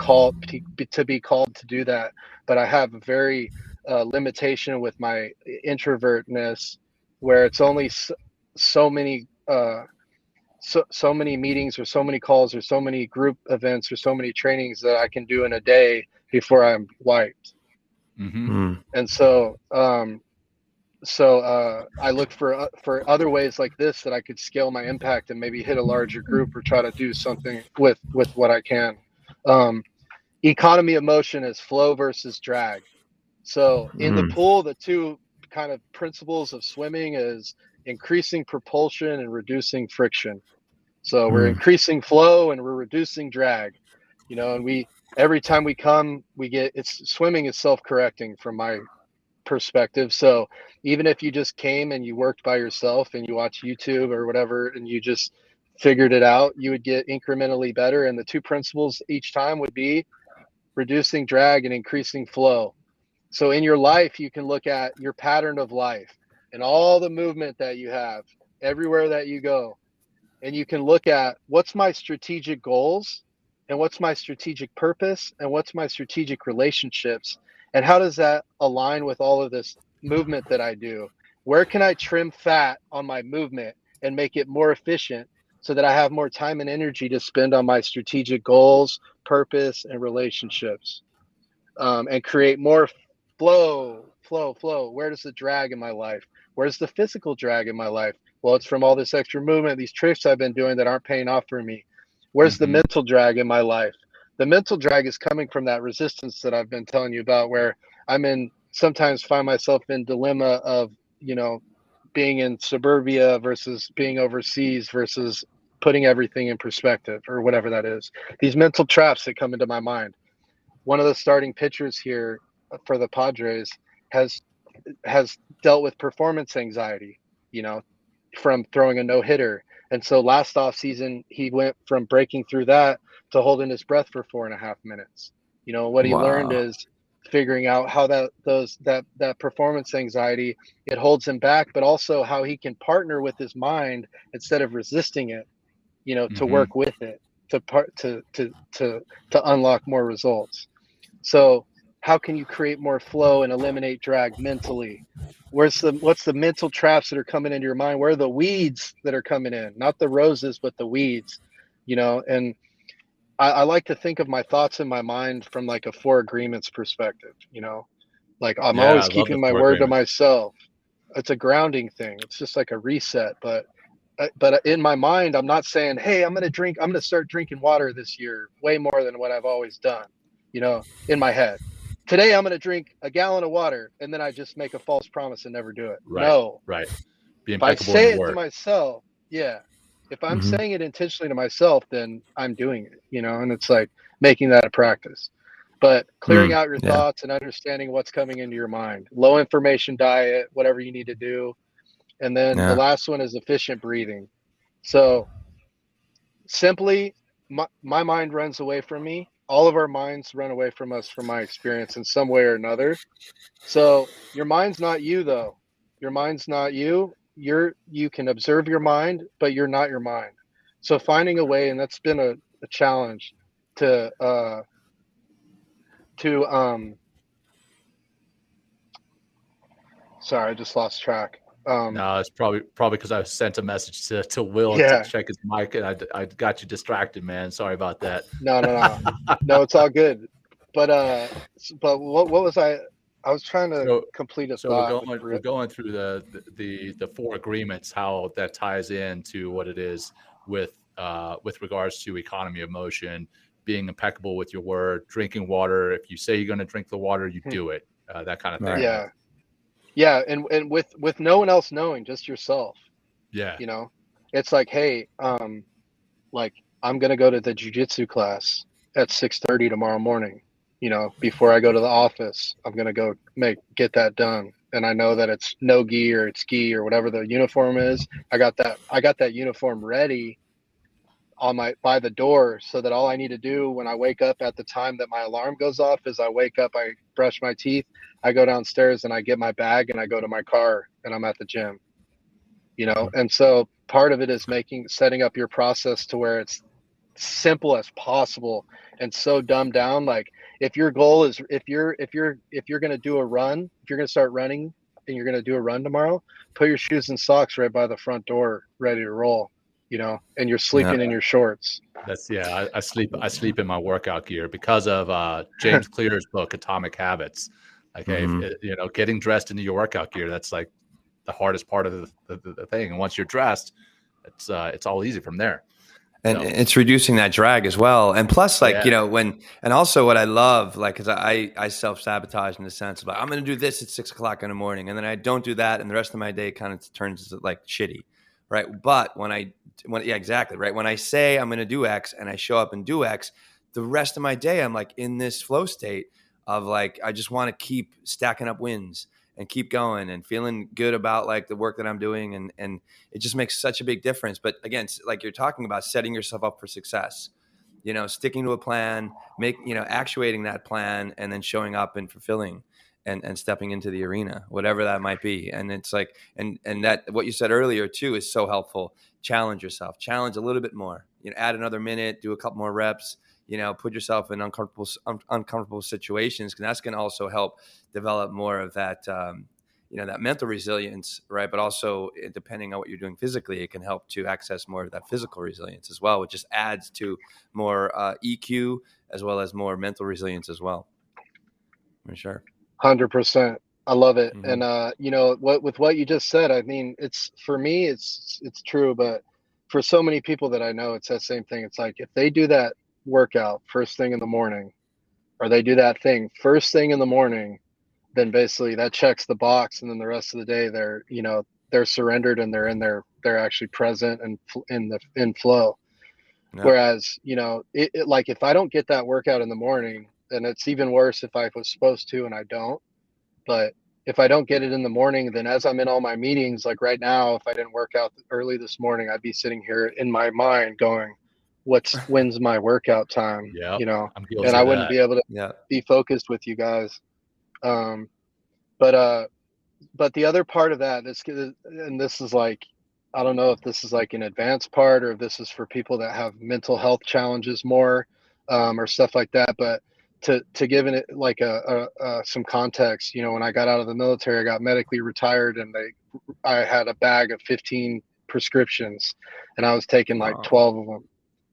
S4: be called to do that. But I have a very limitation with my introvertness, where it's only so many so many meetings, or so many calls, or so many group events, or so many trainings that I can do in a day before I'm wiped. And so I look for other ways like this that I could scale my impact and maybe hit a larger group, or try to do something with what I can. Economy of motion is flow versus drag. So in the pool, the two kind of principles of swimming is increasing propulsion and reducing friction. So we're increasing flow and we're reducing drag, and every time we come, swimming is self-correcting from my perspective. So even if you just came and you worked by yourself and you watch YouTube or whatever, and you just figured it out, you would get incrementally better. And the two principles each time would be reducing drag and increasing flow. So in your life, you can look at your pattern of life and all the movement that you have everywhere that you go. And you can look at, what's my strategic goals, and what's my strategic purpose, and what's my strategic relationships, and how does that align with all of this movement that I do? Where can I trim fat on my movement and make it more efficient, so that I have more time and energy to spend on my strategic goals, purpose, and relationships, and create more flow. Where does the drag in my life? Where's the physical drag in my life? Well, it's from all this extra movement, these tricks I've been doing that aren't paying off for me. Where's the mental drag in my life? The mental drag is coming from that resistance that I've been telling you about, where sometimes find myself in dilemma of, being in suburbia versus being overseas, versus putting everything in perspective, or whatever that is. These mental traps that come into my mind. One of the starting pitchers here for the Padres has has dealt with performance anxiety, from throwing a no-hitter. And so last off season, he went from breaking through that to holding his breath for 4.5 minutes. What he learned
S2: Wow.
S4: is figuring out how that performance anxiety, it holds him back, but also how he can partner with his mind instead of resisting it, to work with it, to unlock more results. So how can you create more flow and eliminate drag mentally? What's the mental traps that are coming into your mind? Where are the weeds that are coming in? Not the roses, but the weeds, and I like to think of my thoughts in my mind from like a 4 agreements perspective, like I'm
S3: Yeah, I
S4: always
S3: love the
S4: keeping my
S3: 4
S4: word to
S3: agreements.
S4: myself. It's a grounding thing. It's just like a reset. But in my mind, I'm not saying, hey, I'm going to start drinking water this year way more than what I've always done, in my head. Today, I'm going to drink a gallon of water, and then I just make a false promise and never do it.
S3: Right,
S4: No,
S3: right. Be
S4: if I
S3: impeccable in
S4: say
S3: your
S4: it to
S3: word.
S4: myself, yeah, if I'm
S2: Mhm.
S4: saying it intentionally to myself, then I'm doing it, and it's like making that a practice. But clearing out your
S2: Yeah.
S4: thoughts and understanding what's coming into your mind, low information diet, whatever you need to do. And then the
S2: Yeah.
S4: last one is efficient breathing. So simply, my mind runs away from me. All of our minds run away from us, from my experience, in some way or another. So your mind's not you, though. Your mind's not you. You can observe your mind, but you're not your mind. So finding a way, and that's been a challenge to to sorry, I just lost track.
S3: No, it's probably because I sent a message to Will to
S4: Yeah,
S3: check his mic, and I got you distracted, man. Sorry about that.
S4: no, it's all good. But what was I was trying to
S3: So
S4: complete a
S3: so
S4: thought,
S3: we're going through the 4 agreements, how that ties into what it is with regards to economy of motion, being impeccable with your word, drinking water. If you say you're going to drink the water, you do it. That kind of thing.
S2: Right.
S4: yeah, yeah, and with no one else knowing, just yourself.
S3: Yeah.
S4: You know, it's like, hey, like I'm gonna go to the jujitsu class at 6:30 tomorrow morning. Before I go to the office, I'm gonna go get that done. And I know that it's no gi or it's gi or whatever the uniform is. I got that uniform ready by the door, so that all I need to do when I wake up at the time that my alarm goes off is I wake up, I brush my teeth, I go downstairs and I get my bag and I go to my car and I'm at the gym. And so part of it is setting up your process to where it's simple as possible and so dumbed down. Like if your goal is, if you're going to do a run, if you're going to start running and you're going to do a run tomorrow, put your shoes and socks right by the front door ready to roll, and you're
S2: Yeah.
S4: sleeping in your shorts.
S3: That's I sleep in my workout gear because of James Clear's book Atomic Habits. Okay,
S2: Mhm.
S3: getting dressed into your workout gear, that's like the hardest part of the thing. And once you're dressed, it's all easy from there.
S2: And
S3: So
S2: it's reducing that drag as well. And plus, like,
S3: yeah,
S2: and also what I love, like, cause I self-sabotage in the sense of like, I'm going to do this at 6:00 in the morning. And then I don't do that. And the rest of my day kind of turns like shitty. Right. But yeah, exactly. Right. When I say I'm going to do X and I show up and do X, the rest of my day, I'm like in this flow state of like, I just want to keep stacking up wins and keep going and feeling good about like the work that I'm doing. And it just makes such a big difference. But again, like you're talking about setting yourself up for success, sticking to a plan, actuating that plan and then showing up and fulfilling and stepping into the arena, whatever that might be. And it's like, and that what you said earlier too is so helpful. Challenge yourself, challenge a little bit more, add another minute, do a couple more reps, put yourself in uncomfortable situations. Cause that's going to also help develop more of that, that mental resilience, right? But also depending on what you're doing physically, it can help to access more of that physical resilience as well, which just adds to more EQ as well as more mental resilience as well. For sure.
S4: 100%. I love it.
S2: Mm-hmm.
S4: And with what you just said, I mean, it's for me, it's true, but for so many people that I know, it's that same thing. It's like if they do that workout first thing in the morning, or they do that thing first thing in the morning, then basically that checks the box, and then the rest of the day they're surrendered and they're actually present and in flow.
S2: Yep.
S4: Whereas it like if I don't get that workout in the morning, then it's even worse if I was supposed to and I don't. But if I don't get it in the morning, then as I'm in all my meetings, like right now, if I didn't work out early this morning, I'd be sitting here in my mind going, when's my workout time?
S3: Yeah,
S4: You know,
S3: I'm guilty
S4: and I
S3: of
S4: wouldn't
S3: that.
S4: be able to
S2: Yeah.
S4: be focused with you guys. But the other part of that, and this is like, I don't know if this is like an advanced part or if this is for people that have mental health challenges more, or stuff like that. But to give it like some context, you know, when I got out of the military, I got medically retired, and I had a bag of 15 prescriptions, and I was taking like
S2: Wow.
S4: 12 of them,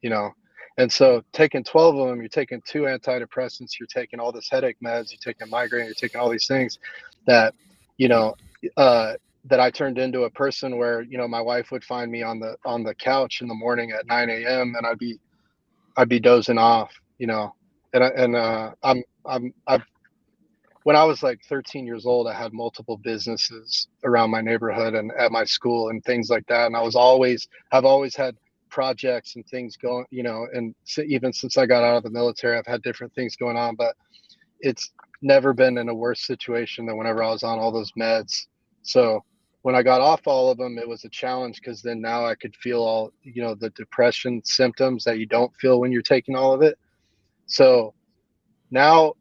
S4: you know. And so taking 12 of them, you're taking 2 antidepressants, you're taking all this headache meds, you're taking migraine, you're taking all these things that, you know, that I turned into a person where, you know, my wife would find me on the couch in the morning at 9 a.m. and I'd be dozing off, you know. I've when I was like 13 years old, I had multiple businesses around my neighborhood and at my school and things like that. And I've always had projects and things going, you know, and even since I got out of the military, I've had different things going on, but it's never been in a worse situation than whenever I was on all those meds. So when I got off all of them, it was a challenge because then now I could feel all, you know, the depression symptoms that you don't feel when you're taking all of it. So now,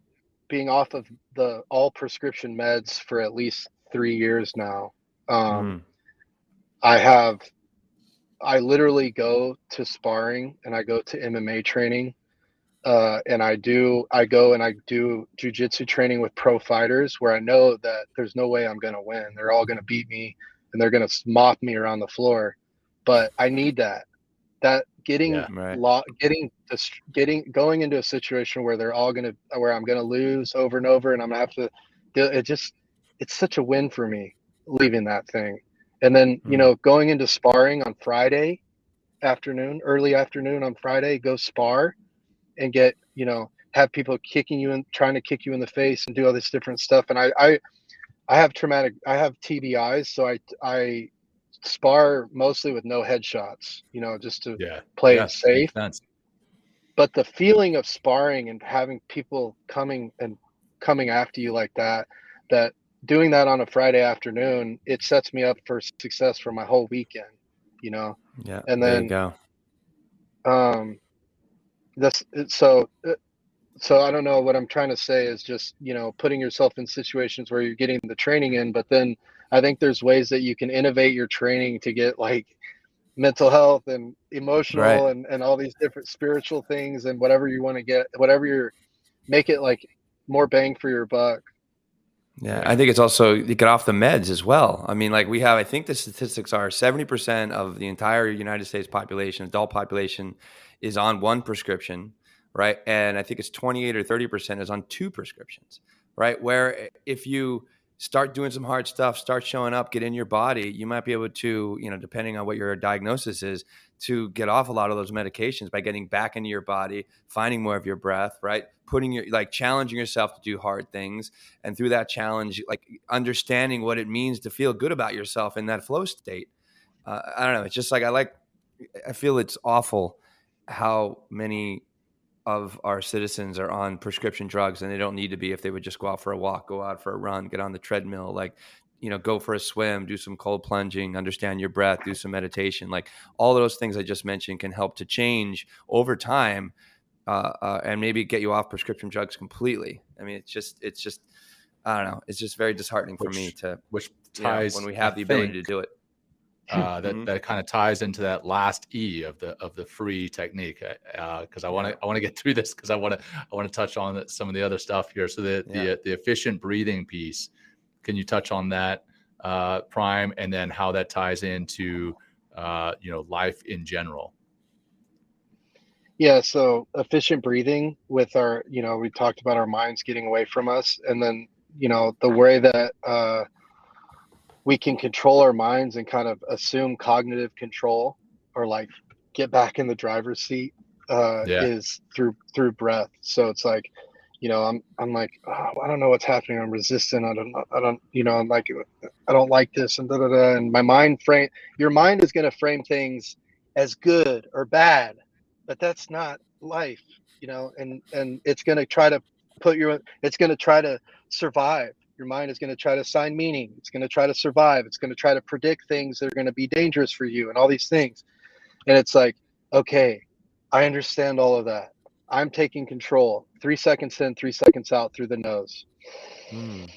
S4: being off of the all prescription meds for at least 3 years now, I literally go to sparring and I go to MMA training, and I go and I do jujitsu training with pro fighters where I know that there's no way I'm going to win. They're all going to beat me and they're going to mop me around the floor. But I need that getting going into a situation where where I'm going to lose over and over and I'm going to have to it's such a win for me leaving that thing. And then, you know, going into sparring on Friday afternoon, early afternoon on Friday, go spar and get, you know, have people kicking you and trying to kick you in the face and do all this different stuff. And I have TBIs, so I spar mostly with no headshots, you know, just to play it safe. But the feeling of sparring and having people coming after you like that doing that on a Friday afternoon, it sets me up for success for my whole weekend, you know.
S2: Yeah.
S4: And
S2: there
S4: then
S2: you go.
S4: So I don't know, what I'm trying to say is just, you know, putting yourself in situations where you're getting the training in, but then I think there's ways that you can innovate your training to get like mental health and emotional and all these different spiritual things and whatever you want to get, make it like more bang for your buck.
S2: Yeah, I think it's also you get off the meds as well. I mean, like I think the statistics are 70% of the entire United States population, adult population, is on one prescription, right? And I think it's 28 or 30% is on 2 prescriptions, right? Where if you start doing some hard stuff, start showing up, get in your body, you might be able to, you know, depending on what your diagnosis is, to get off a lot of those medications by getting back into your body, finding more of your breath, right? Challenging yourself to do hard things. And through that challenge, like understanding what it means to feel good about yourself in that flow state. I don't know. It's just like, I feel it's awful how many of our citizens are on prescription drugs and they don't need to be if they would just go out for a walk, go out for a run, get on the treadmill, like, you know, go for a swim, do some cold plunging, understand your breath, do some meditation. Like all those things I just mentioned can help to change over time and maybe get you off prescription drugs completely. I mean, it's just, I don't know. It's just very disheartening for me
S3: which ties,
S2: when we have the ability to do it.
S3: That kind of ties into that last E of the F.R.E.E technique, because I want to get through this because I want to touch on some of the other stuff here. So the efficient breathing piece, can you touch on that, Prime, and then how that ties into you know, life in general?
S4: Yeah, so efficient breathing with our, you know, we talked about our minds getting away from us, and then, you know, the way that we can control our minds and kind of assume cognitive control or like get back in the driver's seat is through breath. So it's like, you know, I'm like, oh, I don't know what's happening. I'm resistant. I don't, you know, I'm like, I don't like this and and my your mind is going to frame things as good or bad, but that's not life, you know, and it's going to try to it's going to try to survive. Your mind is going to try to assign meaning. It's going to try to survive. It's going to try to predict things that are going to be dangerous for you and all these things. And it's like, okay, I understand all of that. I'm taking control. 3 seconds in, 3 seconds out through the nose.
S2: Mm.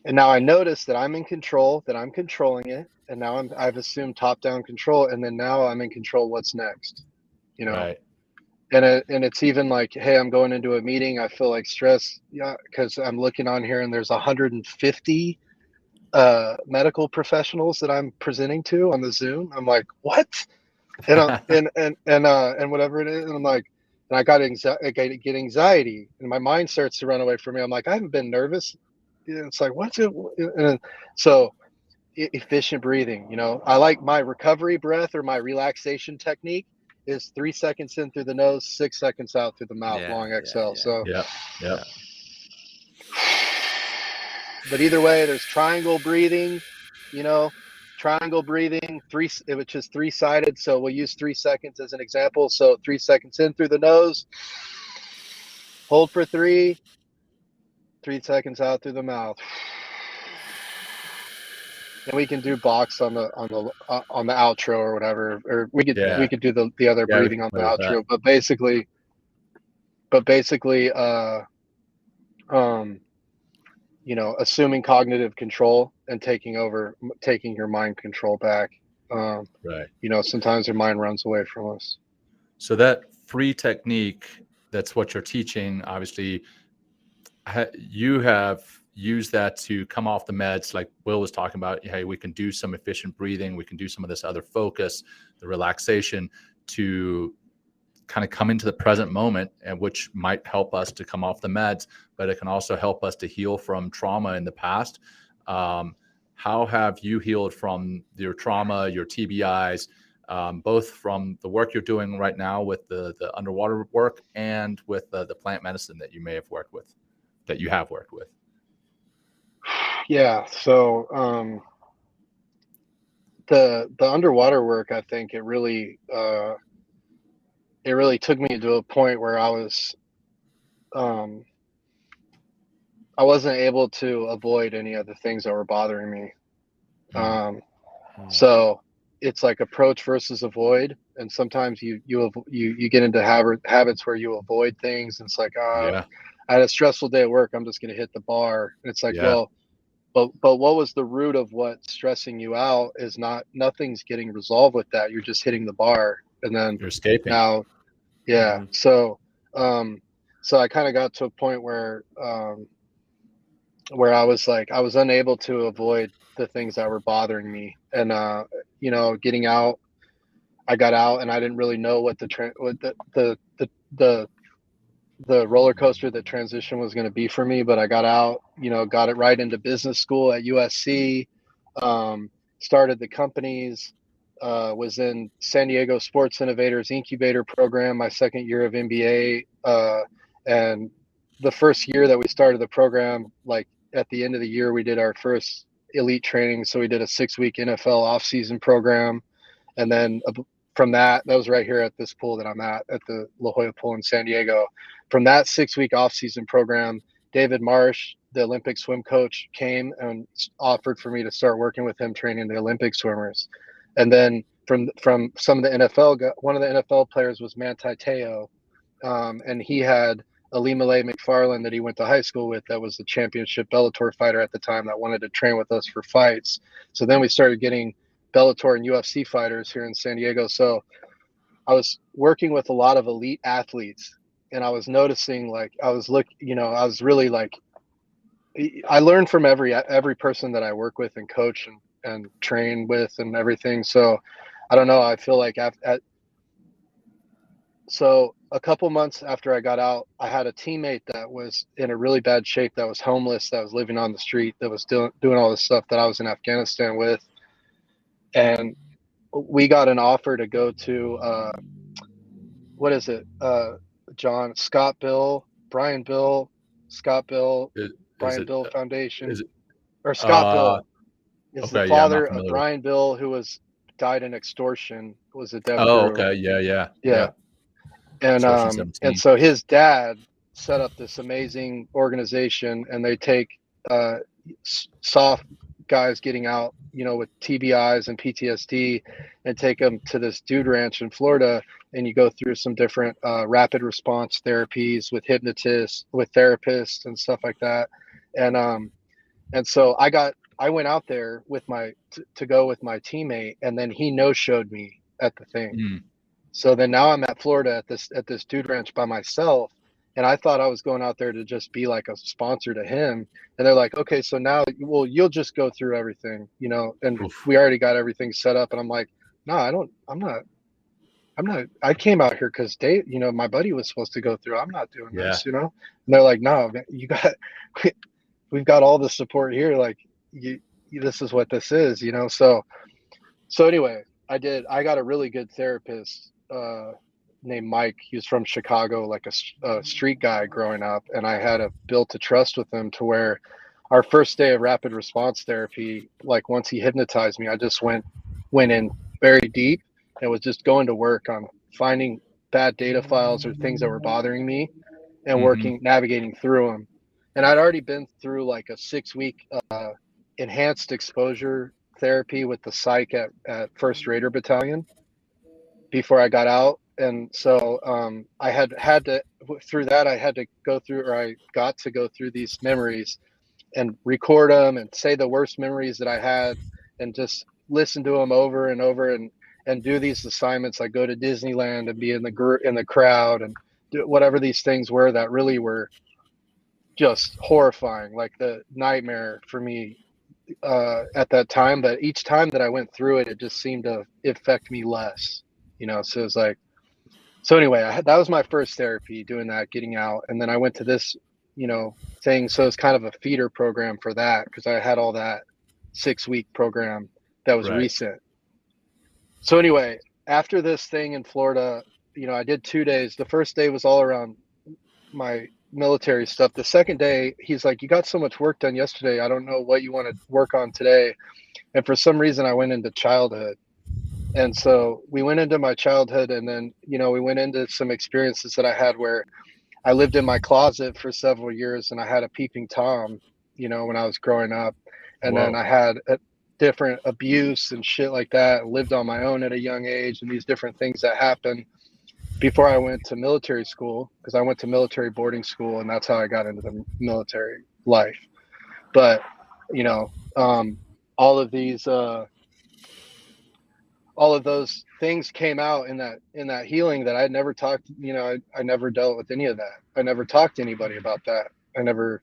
S4: And now I notice that I'm in control, that I'm controlling it. And now I've assumed top-down control. And then now I'm in control. What's next? You know?
S3: Right.
S4: And it's even like, hey, I'm going into a meeting. I feel like stress, yeah, because I'm looking on here and there's 150 medical professionals that I'm presenting to on the Zoom. I'm like, what? And whatever it is, and I'm like, and I get anxiety, and my mind starts to run away from me. I'm like, I haven't been nervous. It's like, what's it? And so efficient breathing. You know, I like my recovery breath or my relaxation technique is 3 seconds in through the nose, 6 seconds out through the mouth, long exhale. So
S3: yeah.
S4: But either way, there's triangle breathing, you know, triangle breathing, which is 3-sided. So we'll use 3 seconds as an example. So 3 seconds in through the nose, hold for 3, 3 seconds out through the mouth. And we can do box on the outro or whatever, or we could do the other breathing on the outro. But basically, you know, assuming cognitive control and taking your mind control back.
S3: Right.
S4: You know, sometimes your mind runs away from us.
S3: So that F.R.E.E technique, that's what you're teaching. Obviously, you have used that to come off the meds, like Will was talking about. Hey, we can do some efficient breathing. We can do some of this other focus, the relaxation, to kind of come into the present moment, and which might help us to come off the meds, but it can also help us to heal from trauma in the past. How have you healed from your trauma, your TBIs, both from the work you're doing right now with the underwater work and with the plant medicine that you may have worked with, that you have worked with?
S4: Yeah. So the underwater work, I think it really took me to a point where I wasn't able to avoid any of the things that were bothering me. So it's like approach versus avoid, and sometimes you get into habits where you avoid things, and it's like, I had a stressful day at work, I'm just going to hit the bar. And it's like, well, but what was the root of what's stressing you out is nothing's getting resolved with that. You're just hitting the bar, and then
S3: you're escaping
S4: now. Yeah. So I kind of got to a point where I was like, I was unable to avoid the things that were bothering me. And, you know, getting out, I got out and I didn't really know what the roller coaster, the transition was going to be for me, but I got out, you know, got it right into business school at USC, started the companies, was in San Diego Sports Innovators Incubator Program, my second year of MBA. And the first year that we started the program, like at the end of the year, we did our first elite training. So we did a 6-week NFL off-season program. And then from that was right here at this pool that I'm at the La Jolla Pool in San Diego. From that 6-week off-season program, David Marsh, the Olympic swim coach, came and offered for me to start working with him training the Olympic swimmers. And then from some of the NFL, one of the NFL players was Manti Te'o, and he had Alimale McFarland that he went to high school with, that was the championship Bellator fighter at the time, that wanted to train with us for fights. So then we started getting Bellator and UFC fighters here in San Diego. So I was working with a lot of elite athletes, and I was noticing, like, I was really like, I learned from every person that I work with and coach and train with and everything. So I don't know. I feel like so a couple months after I got out, I had a teammate that was in a really bad shape, that was homeless, that was living on the street, that was doing all this stuff that I was in Afghanistan with. And we got an offer to go to, what is it? Brian Bill Foundation, or Scott Bill is the father of Brian Bill, who was died in extortion, was a dev
S3: Oh,
S4: crew.
S3: okay. Yeah.
S4: And
S3: Extortion
S4: so his dad set up this amazing organization, and they take soft guys getting out, with TBIs and PTSD, and take them to this dude ranch in Florida, and you go through some different rapid response therapies with hypnotists, with therapists, and stuff like that. And so I went out there with to go with my teammate, and then he no-showed me at the thing.
S3: Mm.
S4: So then now I'm at Florida at this dude ranch by myself, and I thought I was going out there to just be like a sponsor to him. And they're like, okay, so now, well, you'll just go through everything, and
S3: Oof.
S4: we already got everything set up. And I'm like, no, I'm not. I came out here because Dave, my buddy was supposed to go through. I'm not doing this, And they're like, no, man, we've got all the support here. Like, this is what this is, So anyway, I got a really good therapist named Mike. He was from Chicago, like a street guy growing up, and I had built a trust with him to where our first day of rapid response therapy, like once he hypnotized me, I just went in very deep and was just going to work on finding bad data files or things that were bothering me and navigating through them. And I'd already been through like a 6-week enhanced exposure therapy with the psych at 1st Raider Battalion before I got out. And so I had to, through that, I got to go through these memories and record them and say the worst memories that I had and just listen to them over and over and do these assignments. I go to Disneyland and be in the crowd and do whatever these things were that really were just horrifying, like the nightmare for me at that time. But each time that I went through it, it just seemed to affect me less, so it's like, so anyway, that was my first therapy, doing that, getting out. And then I went to this, thing. So it's kind of a feeder program for that, because I had all that 6-week program that was recent. So anyway, after this thing in Florida, I did 2 days. The first day was all around my military stuff. The second day, he's like, you got so much work done yesterday. I don't know what you want to work on today. And for some reason, I went into childhood. And so we went into my childhood, and then, we went into some experiences that I had where I lived in my closet for several years, and I had a peeping Tom, when I was growing up. And then I had a different abuse and shit like that, and lived on my own at a young age, and these different things that happened before I went to military school, because I went to military boarding school, and that's how I got into the military life. But, all of those things came out in that healing that I had never talked, I never dealt with any of that. I never talked to anybody about that. I never,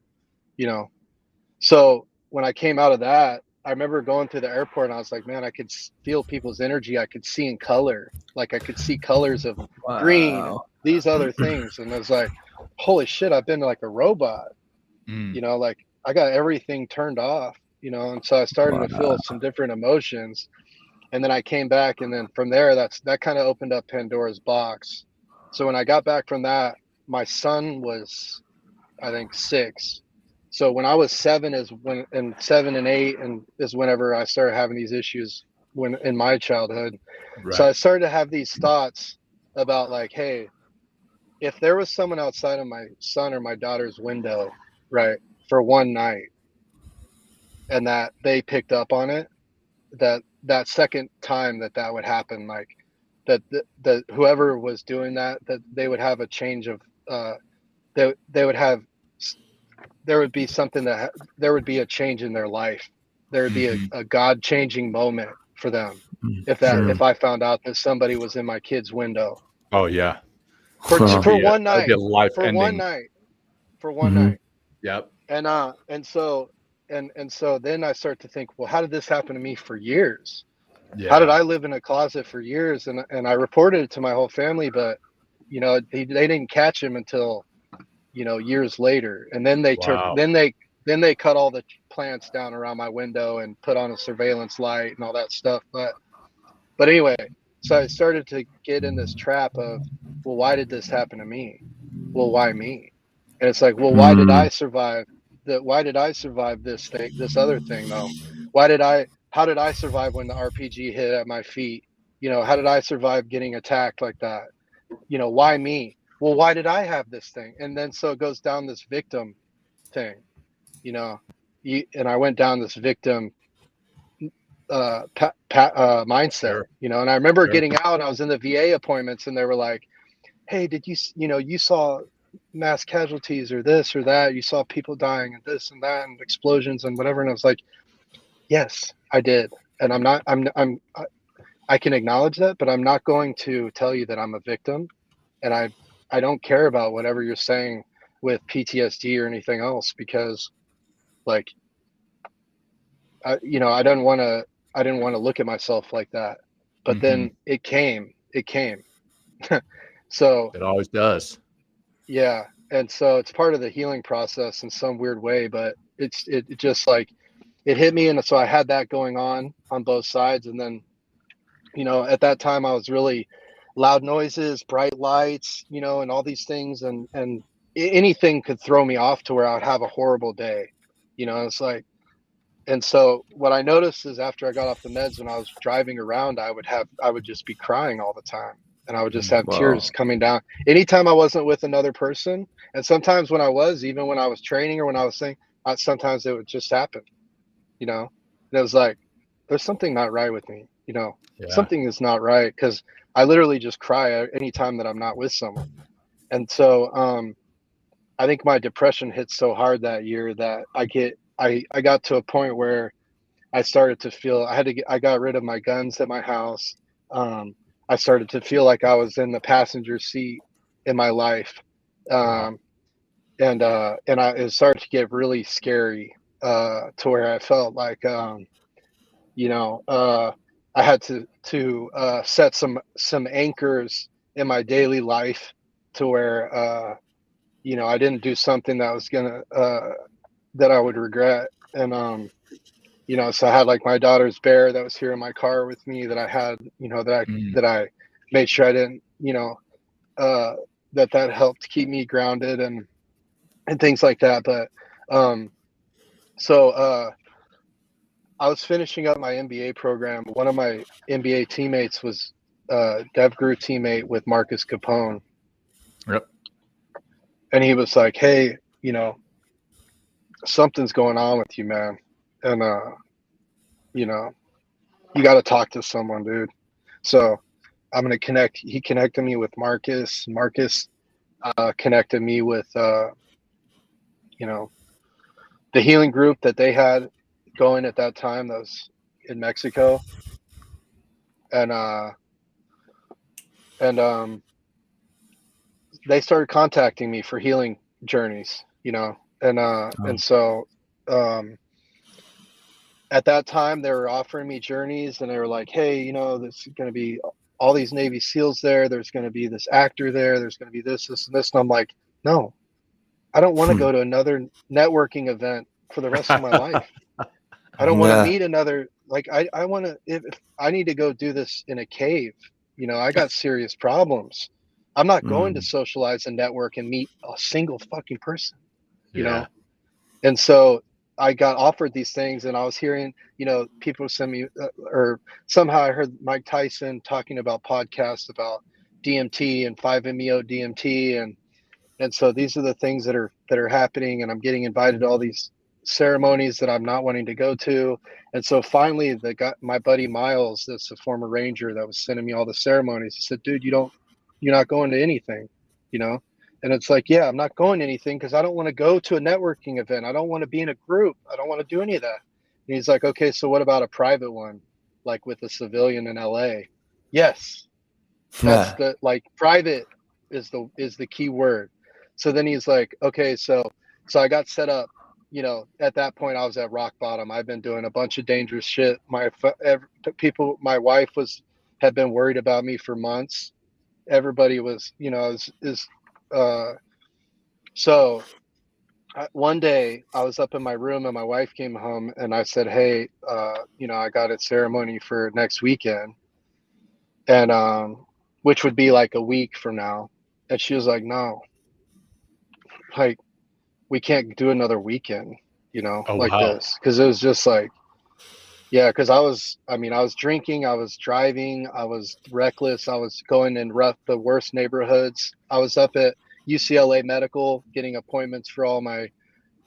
S4: so when I came out of that, I remember going through the airport, and I was like, man, I could feel people's energy. I could see in color. Like I could see colors of green and these other things. And I was like, holy shit, I've been like a robot, like I got everything turned off, and so I started to feel some different emotions. And then I came back, and then from there, that kind of opened up Pandora's box. So when I got back from that, my son was, I think, 6. So when I was 7 and 7 and 8 is whenever I started having these issues in my childhood. Right. So I started to have these thoughts about like, hey, if there was someone outside of my son or my daughter's window, right, for one night, and that they picked up on it, that second time that would happen, like that whoever was doing that they would have a change of there would be something there would be a change in their life. There would be a God changing moment for them if I found out that somebody was in my kid's window.
S3: Oh yeah.
S4: For one night. For one night.
S3: Yep.
S4: And so then I start to think, well, how did this happen to me for years? Yeah. How did I live in a closet for years? And I reported it to my whole family, but they didn't catch him until years later. And then they then they cut all the plants down around my window and put on a surveillance light and all that stuff. But anyway, so I started to get in this trap of, well, why did this happen to me? Well, why me? And it's like, well, why did I survive? Why did I survive this other thing though? Why did I how did I survive when the RPG hit at my feet? You know, how did I survive getting attacked like that? You know, why me? Well, why did I have this thing? And then so it goes down this victim thing, you know, and I went down this victim mindset,
S3: Sure.
S4: you know, and I remember
S3: Sure.
S4: getting out, I was in the VA appointments and they were like, hey, did you know, you saw mass casualties or this or that, you saw people dying and this and that and explosions and whatever. And I was like, yes, I did. And I can acknowledge that, but I'm not going to tell you that I'm a victim. And I don't care about whatever you're saying with PTSD or anything else, because like, you know, I didn't want to look at myself like that. But then it came. So
S3: It always does.
S4: yeah. And so it's part of the healing process in some weird way, but it just like, it hit me. And so I had that going on both sides. And then, you know, at that time I was really loud noises, bright lights, you know, and all these things. And anything could throw me off to where I'd have a horrible day, you know. It's like, and so what I noticed is after I got off the meds, when I was driving around, I would just be crying all the time. And I would just have tears coming down anytime I wasn't with another person. And sometimes when I was, even when I was training or when I was saying, sometimes it would just happen, you know. And it was like, there's something not right with me, you know. Something is not right, because I literally just cry anytime that I'm not with someone. And so I think my depression hit so hard that year that I got to a point where I started to feel I got rid of my guns at my house. I started to feel like I was in the passenger seat in my life. And it started to get really scary, to where I felt like, you know, I had to set some anchors in my daily life to where, you know, I didn't do something that was gonna that I would regret. And you know, so I had like my daughter's bear that was here in my car with me, that I had, you know, that I made sure I didn't, you know, that helped keep me grounded and things like that. But so I was finishing up my MBA program. One of my MBA teammates was DevGru teammate with Marcus Capone.
S3: Yep.
S4: And he was like, hey, you know, something's going on with you, man. And you know, you got to talk to someone, dude. So I'm going to connect. He connected me with Marcus. Marcus connected me with, you know, the healing group that they had going at that time that was in Mexico. And they started contacting me for healing journeys, you know. And so at that time they were offering me journeys, and they were like, hey, you know, there's going to be all these Navy SEALs there. There's going to be this actor there. There's going to be this, and this. And I'm like, no, I don't want to go to another networking event for the rest of my life. I don't want to meet another, like, I want to, if I need to go do this in a cave, you know, I got serious problems. I'm not going to socialize and network and meet a single fucking person, you know? And so I got offered these things, and I was hearing, you know, people send me, or somehow I heard Mike Tyson talking about podcasts about DMT and 5-MeO DMT. And so these are the things that are happening, and I'm getting invited to all these ceremonies that I'm not wanting to go to. And so finally my buddy Miles, that's a former Ranger that was sending me all the ceremonies, he said, dude, you're not going to anything, you know? And it's like, yeah, I'm not going to anything because I don't want to go to a networking event. I don't want to be in a group. I don't want to do any of that. And he's like, okay, so what about a private one, like with a civilian in LA? Yes. That's the, like, private is the key word. So then he's like, okay, so I got set up, you know. At that point I was at rock bottom. I've been doing a bunch of dangerous shit. My wife had been worried about me for months. Everybody was, you know, so one day I was up in my room and my wife came home, and I said, hey, you know, I got a ceremony for next weekend, and which would be like a week from now. And she was like, no, like, we can't do another weekend, you know, this. Cause it was just like, Yeah, because I was drinking, I was driving, I was reckless, I was going in the worst neighborhoods. I was up at UCLA Medical getting appointments for all my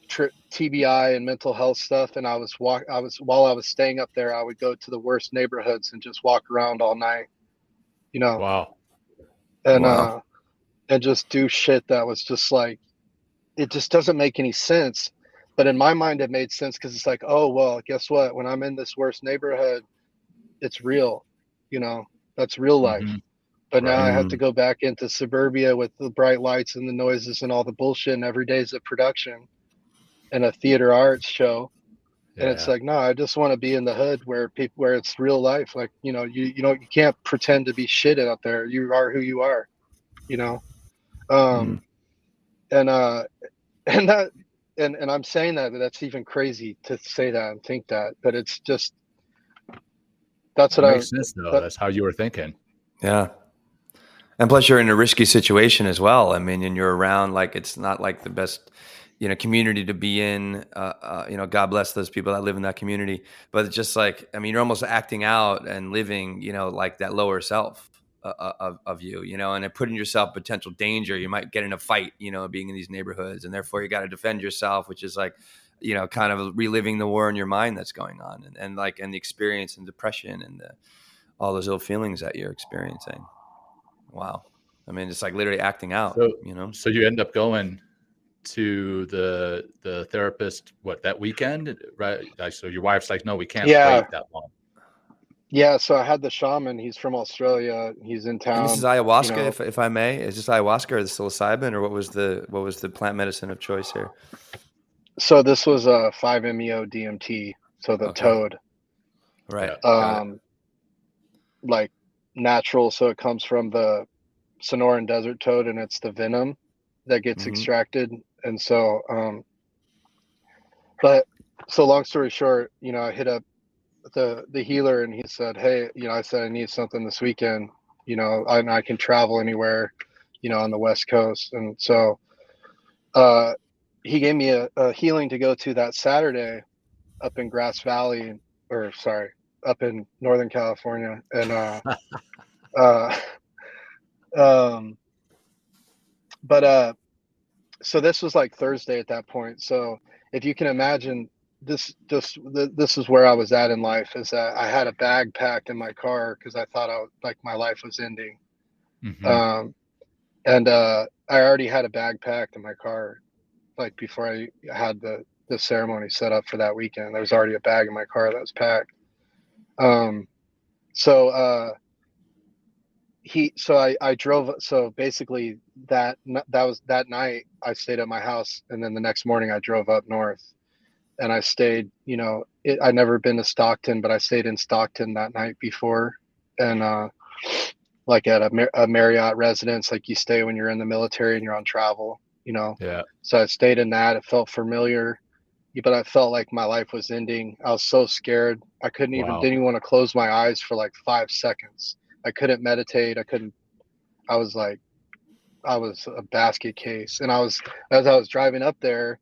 S4: TBI and mental health stuff, and while I was staying up there, I would go to the worst neighborhoods and just walk around all night,
S3: Wow.
S4: and
S2: Wow.
S4: and just do shit that was just like, it just doesn't make any sense. But in my mind, it made sense because it's like, oh, well, guess what? When I'm in this worst neighborhood, it's real, that's real life.
S3: Mhm.
S4: But now I
S3: Right.
S4: have to go back into suburbia with the bright lights and the noises and all the bullshit, and every day is a production and a theater arts show. And it's
S3: Yeah.
S4: like, no, I just want to be in the hood where it's real life. Like, you can't pretend to be shit out there. You are who you are, you know? Um, and, and that, and I'm saying that's even crazy to say that and think that, but it's just, that's
S3: It
S4: what
S3: makes sense though. That's how you were thinking.
S2: Yeah. And plus you're in a risky situation as well. I mean, and you're around, like, it's not like the best, community to be in. God bless those people that live in that community. But it's just like, I mean, you're almost acting out and living, like that lower self of you, and then putting yourself in potential danger. You might get in a fight, being in these neighborhoods, and therefore you got to defend yourself, which is like, kind of reliving the war in your mind that's going on, and the experience and depression and all those ill feelings that you're experiencing. Wow. I mean, it's like literally acting out,
S3: So you end up going to the therapist that weekend, right? Like, so your wife's like, no, we can't
S4: Yeah.
S3: wait that long.
S4: Yeah. So I had the shaman, he's from Australia. He's in town.
S2: And this is ayahuasca, if I may. Is this ayahuasca or the psilocybin, or what was the plant medicine of choice here?
S4: So this was a 5-MeO DMT. So the toad,
S2: Right.
S3: Yeah.
S2: Got it.
S4: like natural. So it comes from the Sonoran desert toad, and it's the venom that gets extracted. And so, but so long story short, I hit up the healer, and he said, hey, I said, I need something this weekend, I can travel anywhere, on the West Coast. And so, he gave me a healing to go to that Saturday up in Grass Valley, or sorry, up in Northern California. And, but so this was like Thursday at that point. So if you can imagine, this is where I was at in life, is that I had a bag packed in my car because I thought my life was ending.
S3: Mm-hmm.
S4: And I already had a bag packed in my car, like before I had the ceremony set up for that weekend. There was already a bag in my car that was packed. I drove. So basically that was that night I stayed at my house, and then the next morning I drove up north, and I stayed, I'd never been to Stockton, but I stayed in Stockton that night before. And like at a Marriott residence, like you stay when you're in the military and you're on travel,
S3: Yeah.
S4: So I stayed in that. It felt familiar, but I felt like my life was ending. I was so scared. I didn't even want to close my eyes for like 5 seconds. I couldn't meditate. I was a basket case. And as I was driving up there,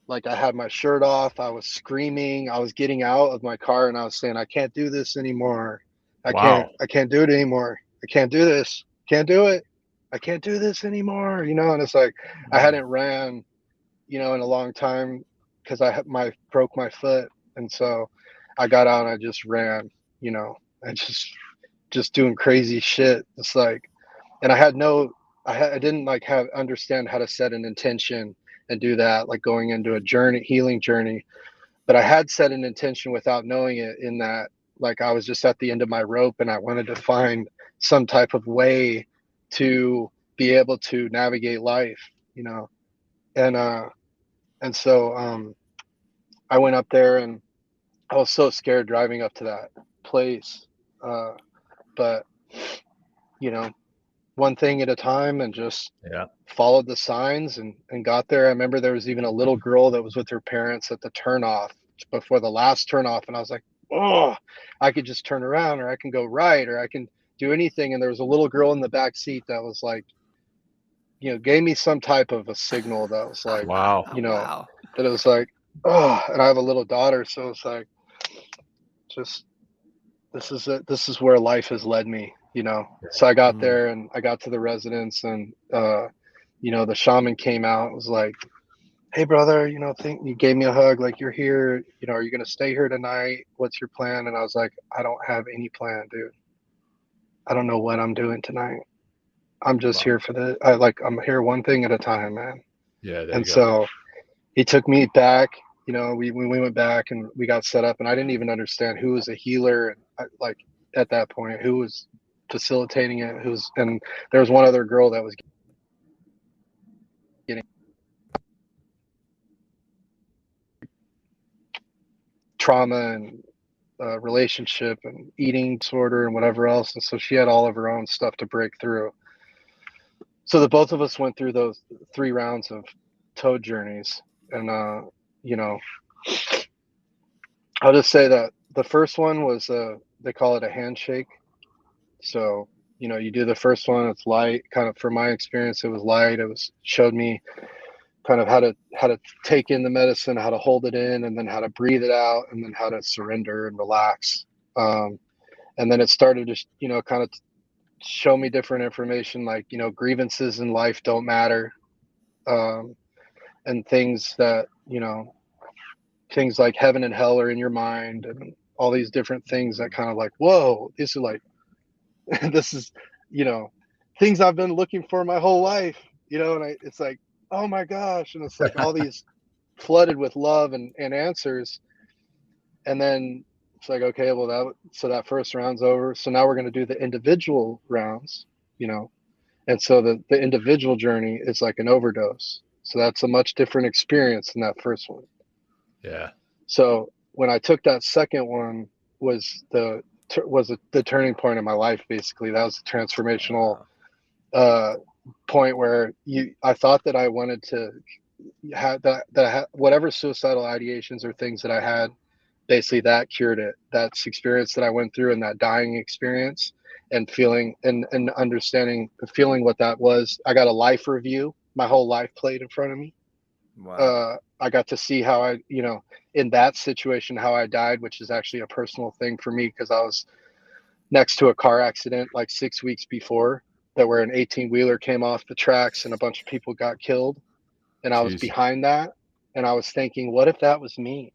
S4: like I had my shirt off, I was screaming, I was getting out of my car, and I was saying, I can't do this anymore. I can't do it anymore. I can't do this. Can't do it. I can't do this anymore. And it's like, I hadn't ran, in a long time because broke my foot. And so I got out and I just ran, I just doing crazy shit. It's like, and I didn't understand how to set an intention and do that, like going into a healing journey. But I had set an intention without knowing it, in that, like, I was just at the end of my rope and I wanted to find some type of way to be able to navigate life, and so I went up there, and I was so scared driving up to that place. But, one thing at a time, and just followed the signs and got there. I remember there was even a little girl that was with her parents at the turnoff before the last turnoff. And I was like, oh, I could just turn around, or I can go right, or I can do anything. And there was a little girl in the back seat that was like, gave me some type of a signal that was like,
S2: Wow.
S4: that it was like, oh, and I have a little daughter. So it's like, just this is where life has led me, you know. So I got there and I got to the residence, and you know, the shaman came out and was like, hey brother, you know, you gave me a hug, like, you're here, you know, are you gonna stay here tonight? What's your plan? And I was like, I don't have any plan, dude. I don't know what I'm doing tonight. I'm just here for I'm here one thing at a time, man.
S3: Yeah.
S4: And so he took me back, you know, we went back and we got set up, and I didn't even understand who was a healer, and like at that point, who was facilitating it, and there was one other girl that was getting trauma and relationship and eating disorder and whatever else, and so she had all of her own stuff to break through. So the both of us went through those 3 rounds of toad journeys, and you know, I'll just say that the first one was they call it a handshake. So, you know, you do the first one, it's light, kind of, from my experience, it was light. Showed me kind of how to take in the medicine, how to hold it in, and then how to breathe it out, and then how to surrender and relax. And then it started to, you know, kind of show me different information, like, you know, grievances in life don't matter. And things that, you know, things like heaven and hell are in your mind, and all these different things that kind of like, whoa, this is like, this is, you know, things I've been looking for my whole life, you know, and it's like, oh my gosh. And it's like all these flooded with love and answers. And then it's like, okay, well, so that first round's over. So now we're going to do the individual rounds, you know, and so the individual journey is like an overdose. So that's a much different experience than that first one.
S3: Yeah.
S4: So when I took that second one was the turning point in my life. Basically, that was the transformational point where I thought that I wanted to have that whatever suicidal ideations or things that I had, basically that cured it. That's experience that I went through, and that dying experience, and feeling and understanding, feeling what that was. I got a life review. My whole life played in front of me.
S2: Wow.
S4: I got to see how I, you know, in that situation, how I died, which is actually a personal thing for me, because I was next to a car accident like 6 weeks before, that where an 18-wheeler came off the tracks and a bunch of people got killed. And I was behind that, and I was thinking, what if that was me?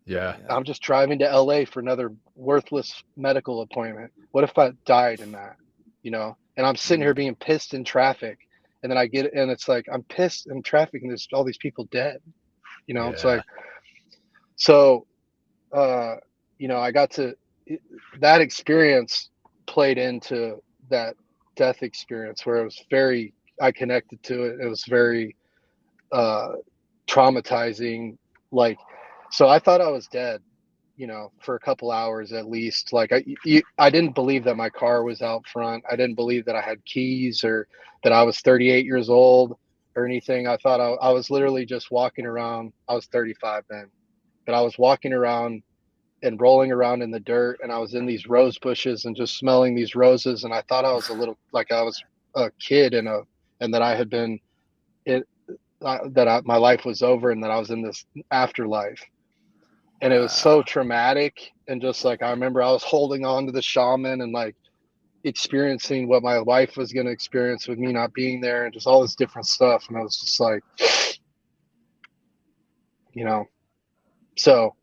S3: Yeah.
S4: I'm just driving to LA for another worthless medical appointment. What if I died in that, you know? And I'm sitting here being pissed in traffic, and then I get it, and it's like, I'm pissed in traffic, and there's all these people dead, you know? It's like, so, you know, I got to, that experience played into that death experience, where it was I connected to it. It was very traumatizing. Like, so I thought I was dead, you know, for a couple hours at least. Like I didn't believe that my car was out front. I didn't believe that I had keys, or that I was 38 years old or anything. I thought I was literally just walking around. I was 35 then, but I was walking around and rolling around in the dirt, and I was in these rose bushes and just smelling these roses. And I thought I was like I was a kid and that I had been my life was over, and that I was in this afterlife. And it was so traumatic. And just like, I remember I was holding on to the shaman and like experiencing what my wife was going to experience with me not being there, and just all this different stuff. And I was just like, you know, so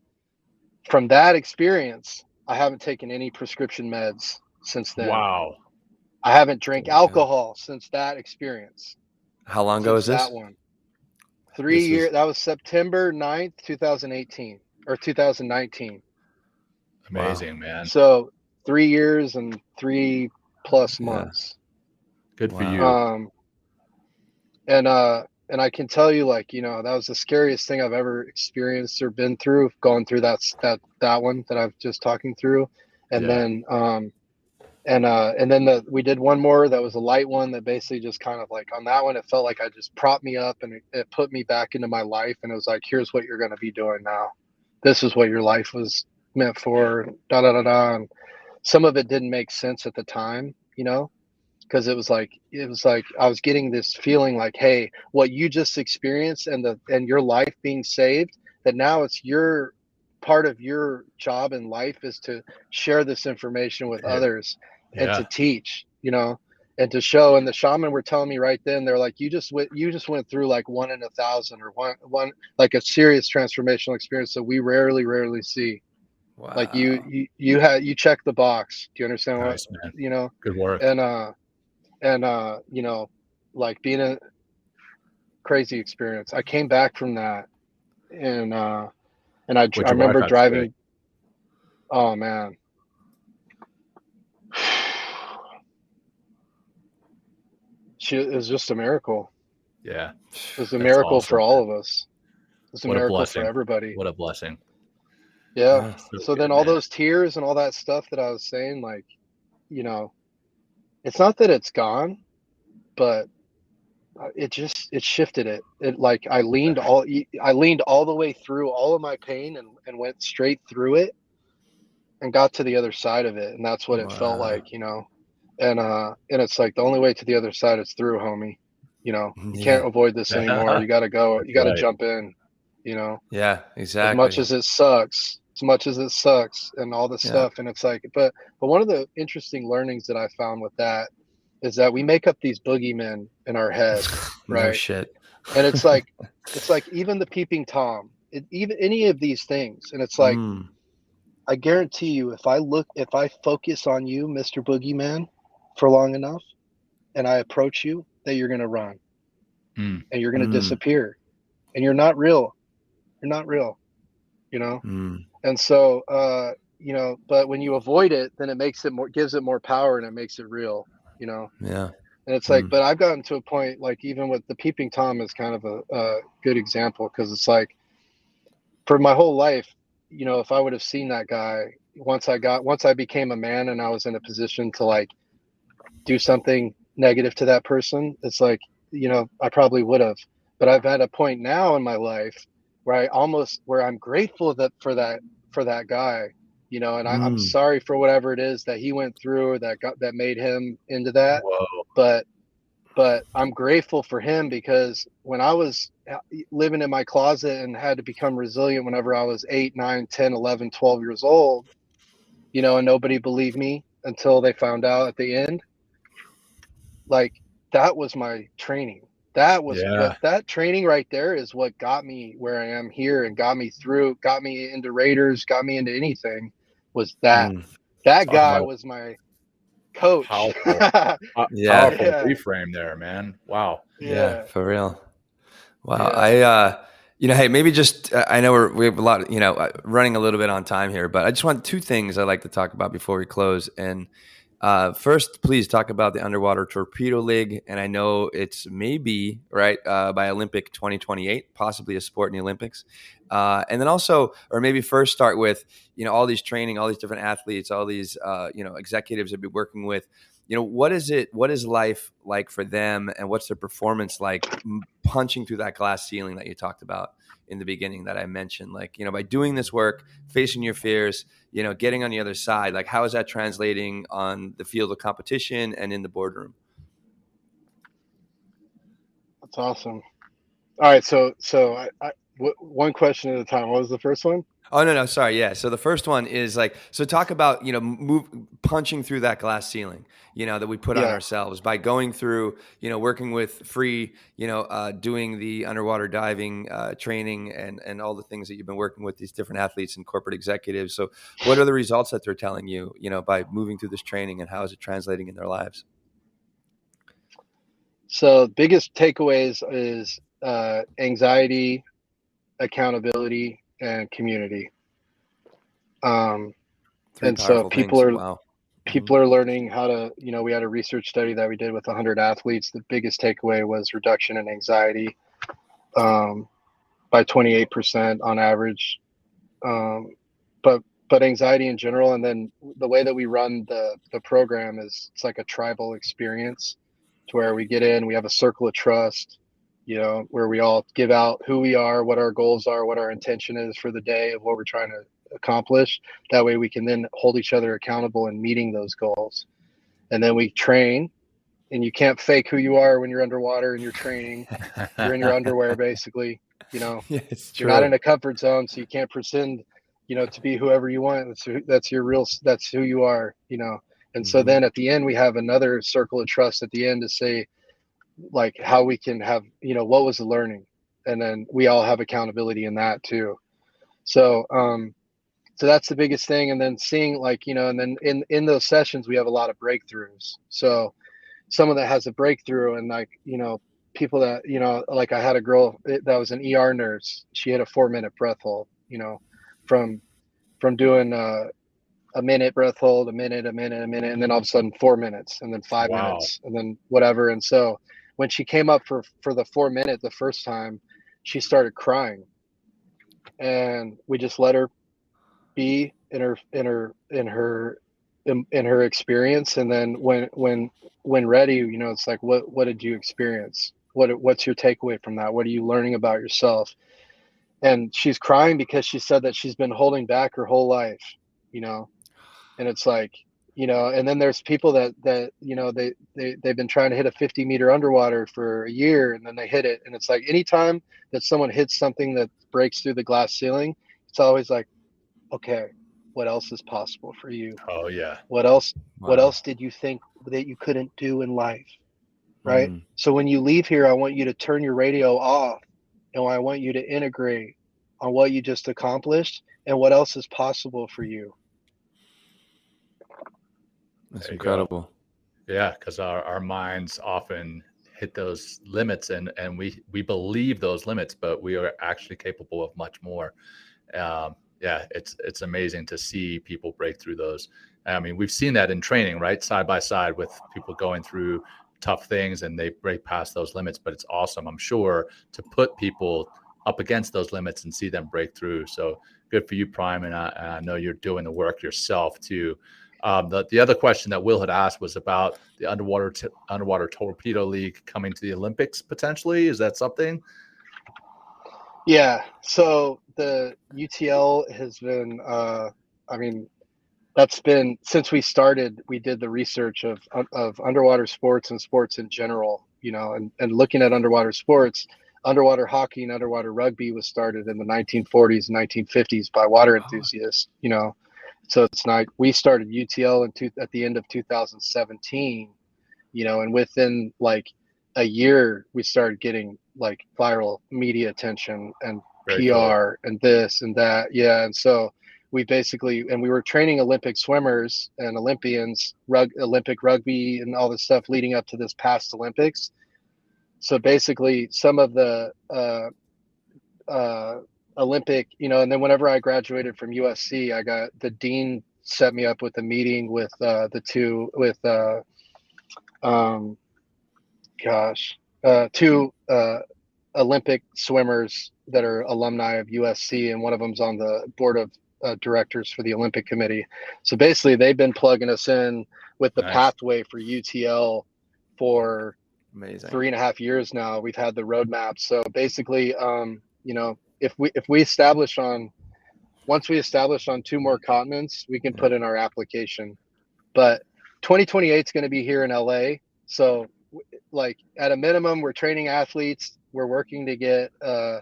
S4: from that experience, I haven't taken any prescription meds since then.
S3: Wow.
S4: I haven't drank alcohol since that experience.
S2: How long ago is this?
S4: That one. 3 years. That was September 9th, 2018 or 2019.
S3: Amazing, man.
S4: So 3 years and 3+ months.
S3: Good for you.
S4: And I can tell you, like, you know, that was the scariest thing I've ever experienced or been through, going through that one that I've just talking through. And then we did one more that was a light one, that basically just kind of like, on that one, it felt like I just propped me up, and it put me back into my life. And it was like, here's what you're going to be doing now. This is what your life was meant for, and some of it didn't make sense at the time, you know, because it was like I was getting this feeling like, hey, what you just experienced and your life being saved, that now it's your part of your job in life is to share this information with others and to teach, and to show. And the shaman were telling me right then, they're like, you just went through like 1 in 1,000 or one like a serious transformational experience that we rarely see.
S2: Wow.
S4: Like you check the box. Do you understand
S3: Nice,
S4: what,
S3: man. Good work.
S4: And like being a crazy experience. I came back from that, and I remember driving. Oh man. It was just a miracle.
S3: Yeah.
S4: It was a miracle awesome, for all of us. It was a miracle for everybody.
S3: What a blessing.
S4: Yeah. So then all those tears and all that stuff that I was saying, like, it's not that it's gone, but it shifted it. It like I leaned all the way through all of my pain and went straight through it and got to the other side of it. And that's what it felt like, and it's like the only way to the other side is through, homie. You can't avoid this anymore. You got to go. You got to jump in,
S2: Yeah, exactly.
S4: As much as it sucks and all this stuff. And it's like, but one of the interesting learnings that I found with that is that we make up these boogeymen in our head, right?
S2: No shit.
S4: And it's like even the peeping Tom, even any of these things. And it's like, I guarantee you, if I focus on you, Mr. Boogeyman, for long enough, and I approach you, that you're going to run and you're going to disappear and you're not real. You're not real, And so, but when you avoid it, then it gives it more power and it makes it real,
S2: Yeah.
S4: And it's like, but I've gotten to a point, like even with the peeping Tom is kind of a good example. Cause it's like for my whole life, if I would have seen that guy once I became a man and I was in a position to like do something negative to that person, it's like, I probably would have, but I've had a point now in my life where I'm grateful for that guy, and I'm sorry for whatever it is that he went through or that made him into that. Whoa. But I'm grateful for him because when I was living in my closet and had to become resilient whenever I was 8, 9, 10, 11, 12 years old, and nobody believed me until they found out at the end. Like that was my training. That training right there is what got me where I am here and got me into Raiders, got me into anything. Was that guy was my coach.
S3: Powerful reframe there, man. Wow.
S2: Yeah, for real. Wow. Yeah. Hey, maybe just, I know we have a lot, running a little bit on time here, but I just want 2 things I'd like to talk about before we close. And first, please talk about the Underwater Torpedo League. And I know it's maybe by Olympic 2028, possibly a sport in the Olympics. And then also, or maybe first start with, all these training, all these different athletes, all these, executives that be working with, what is life like for them and what's their performance like punching through that glass ceiling that you talked about in the beginning that I mentioned, like, by doing this work, facing your fears, getting on the other side, like how is that translating on the field of competition and in the boardroom?
S4: That's awesome. All right. So one question at a time. What was the first one?
S2: Oh, no, sorry. Yeah. So the first one is like, so talk about, punching through that glass ceiling, that we put on ourselves by going through, working with F.R.E.E, doing the underwater diving training and all the things that you've been working with these different athletes and corporate executives. So what are the results that they're telling you, by moving through this training and how is it translating in their lives?
S4: So biggest takeaways is anxiety, accountability, and community. And so people are learning how to, we had a research study that we did with 100 athletes. The biggest takeaway was reduction in anxiety by 28% on average. But anxiety in general. And then the way that we run the program is it's like a tribal experience to where we get in, we have a circle of trust, where we all give out who we are, what our goals are, what our intention is for the day of what we're trying to accomplish. That way we can then hold each other accountable in meeting those goals. And then we train, and you can't fake who you are when you're underwater and you're training. You're in your underwear, basically,
S2: It's true.
S4: You're not in a comfort zone, so you can't pretend to be whoever you want. That's who you are, And so
S2: Mhm.
S4: then at the end, we have another circle of trust at the end to say, like, how we can have, what was the learning? And then we all have accountability in that too. So, so that's the biggest thing. And then seeing, like, and then in those sessions, we have a lot of breakthroughs. So someone that has a breakthrough, and like, people that, like, I had a girl that was an ER nurse. She had a 4-minute breath hold, from doing a minute breath hold, a minute, and then all of a sudden 4 minutes, and then 5
S3: Wow.
S4: minutes, and then whatever. And so when she came up for the 4 minute the first time, she started crying, and we just let her be in her experience. And then when ready, it's like, what did you experience? What's your takeaway from that? What are you learning about yourself? And she's crying because she said that she's been holding back her whole life, and it's like, and then there's people that they've been trying to hit a 50-meter underwater for a year, and then they hit it, and it's like, anytime that someone hits something that breaks through the glass ceiling, it's always like, okay, what else is possible for you?
S3: Oh yeah.
S4: What else
S2: Wow.
S4: did you think that you couldn't do in life? Right?
S2: Mm.
S4: So when you leave here, I want you to turn your radio off, and I want you to integrate on what you just accomplished and what else is possible for you.
S2: That's
S3: There you go.
S2: incredible.
S3: Yeah, because our minds often hit those limits, and we believe those limits, but we are actually capable of much more. Yeah, it's amazing to see people break through those. I mean, we've seen that in training, right? Side by side with people going through tough things, and they break past those limits. But it's awesome, I'm sure, to put people up against those limits and see them break through. So good for you, Prime. And I know you're doing the work yourself too. The other question that Will had asked was about the underwater torpedo league coming to the Olympics potentially. Is that something?
S4: Yeah. So the UTL has been, I mean, that's been, since we started, we did the research of underwater sports and sports in general, and looking at underwater sports. Underwater hockey and underwater rugby was started in the 1940s and 1950s by water enthusiasts, So it's not, we started UTL at the end of 2017, and within like a year, we started getting like viral media attention and
S3: Very
S4: PR
S3: cool.
S4: and this and that. Yeah. And so we were training Olympic swimmers and Olympians, Olympic rugby and all this stuff leading up to this past Olympics. So basically some of the Olympic, and then whenever I graduated from USC, I got the dean set me up with a meeting with two Olympic swimmers that are alumni of USC, and one of them's on the board of directors for the Olympic Committee. So basically, they've been plugging us in with the
S3: Nice.
S4: pathway for UTL for
S2: Amazing.
S4: 3.5 years now. We've had the roadmap. So basically, if we establish on once we establish on 2 more continents, we can put in our application. But 2028 is going to be here in LA. So, like, at a minimum, we're training athletes. We're working to get a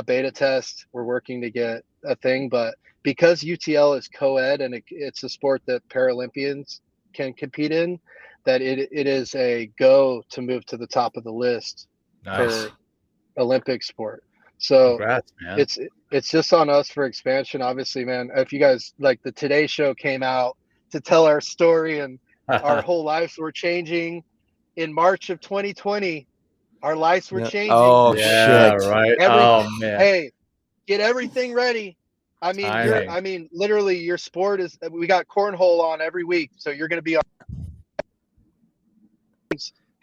S4: beta test. We're working to get a thing. But because UTL is co-ed and it's a sport that Paralympians can compete in, that it is a go to move to the top of the list
S3: Nice.
S4: for Olympic sport. So
S3: Congrats, man.
S4: it's just on us for expansion, obviously, man. If you guys, like, the Today Show came out to tell our story, and our whole lives were changing in March of 2020. Our lives were
S2: Yeah.
S4: changing.
S2: Oh
S3: Yeah,
S2: shit.
S3: right.
S4: Every
S3: Oh man.
S4: Hey, get everything ready. I mean,
S3: Timing.
S4: literally, your sport is. We got cornhole on every week, so you're going to be on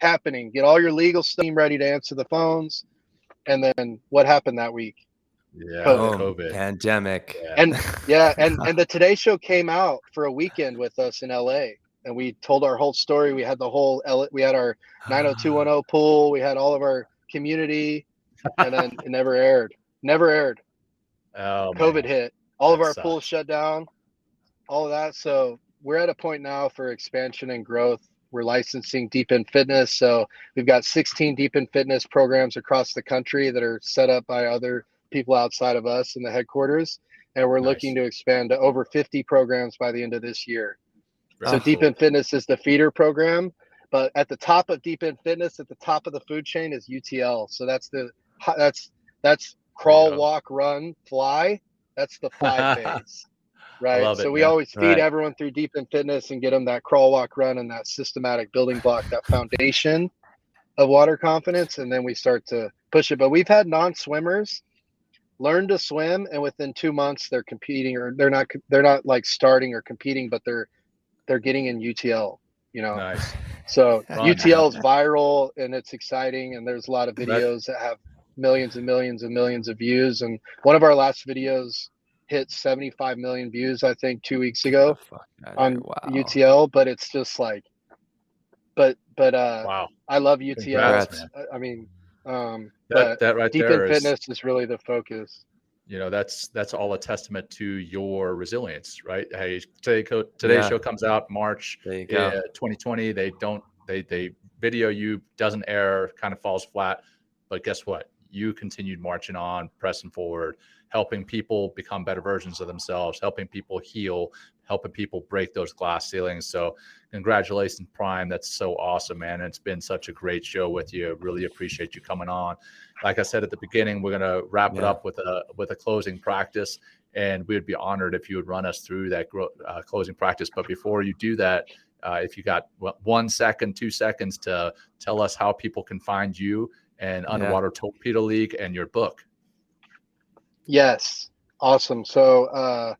S4: happening. Get all your legal stuff ready to answer the phones. And then what happened that week?
S3: Yeah,
S4: COVID.
S3: COVID.
S2: Pandemic.
S3: Yeah.
S4: And yeah, and the Today Show came out for a weekend with us in LA, and we told our whole story. We had we had our 90210 pool. We had all of our community, and then it never aired. Never aired.
S3: Oh,
S4: COVID
S3: man.
S4: hit. All
S3: That
S4: of our
S3: sucks.
S4: pools shut down. All of that. So we're at a point now for expansion and growth. We're licensing Deep in Fitness. So we've got 16 Deep in Fitness programs across the country that are set up by other people outside of us in the headquarters. and we're
S3: Nice.
S4: looking to expand to over 50 programs by the end of this year.
S3: Very
S4: So Deep
S3: cool.
S4: End Fitness is the feeder program, but at the top of Deep End Fitness, at the top of the food chain is UTL. So that's crawl,
S3: go.
S4: walk, run, fly. That's the 5 phase, right?
S3: love
S4: So
S3: it,
S4: we
S3: man.
S4: always feed everyone through Deep End Fitness and get them that crawl, walk, run, and that systematic building block, that foundation of water confidence, and then we start to push it. But we've had non-swimmers learn to swim, and within 2 months they're competing, or they're not like starting or competing, but they're getting in UTL, you know.
S3: Nice.
S4: So
S3: Fun,
S4: UTL is viral and it's exciting, and there's a lot of
S3: That-
S4: videos that have millions and millions and millions of views. And one of our last videos hit 75 million views, I think, 2 weeks ago on UTL. But it's just like, but
S3: Wow.
S4: I love UTL.
S3: Congrats, man.
S4: I mean,
S3: That
S4: but
S3: right
S4: Deep
S3: there
S4: End
S3: is,
S4: Fitness is really the focus.
S3: you know, that's all a testament to your resilience, right? Hey, today's show comes out March 2020. They video you, doesn't air, kind of falls flat, but guess what? You continued marching on, pressing forward, helping people become better versions of themselves, helping people heal, helping people break those glass ceilings. So congratulations, Prime. That's so awesome, man. It's been such a great show with you. Really appreciate you coming on. Like I said at the beginning, we're going to wrap it up with a closing practice, and we would be honored if you would run us through that closing practice. But before you do that, if you got 1 second, 2 seconds to tell us how people can find you and Underwater Torpedo League and your book.
S4: Yes. Awesome. So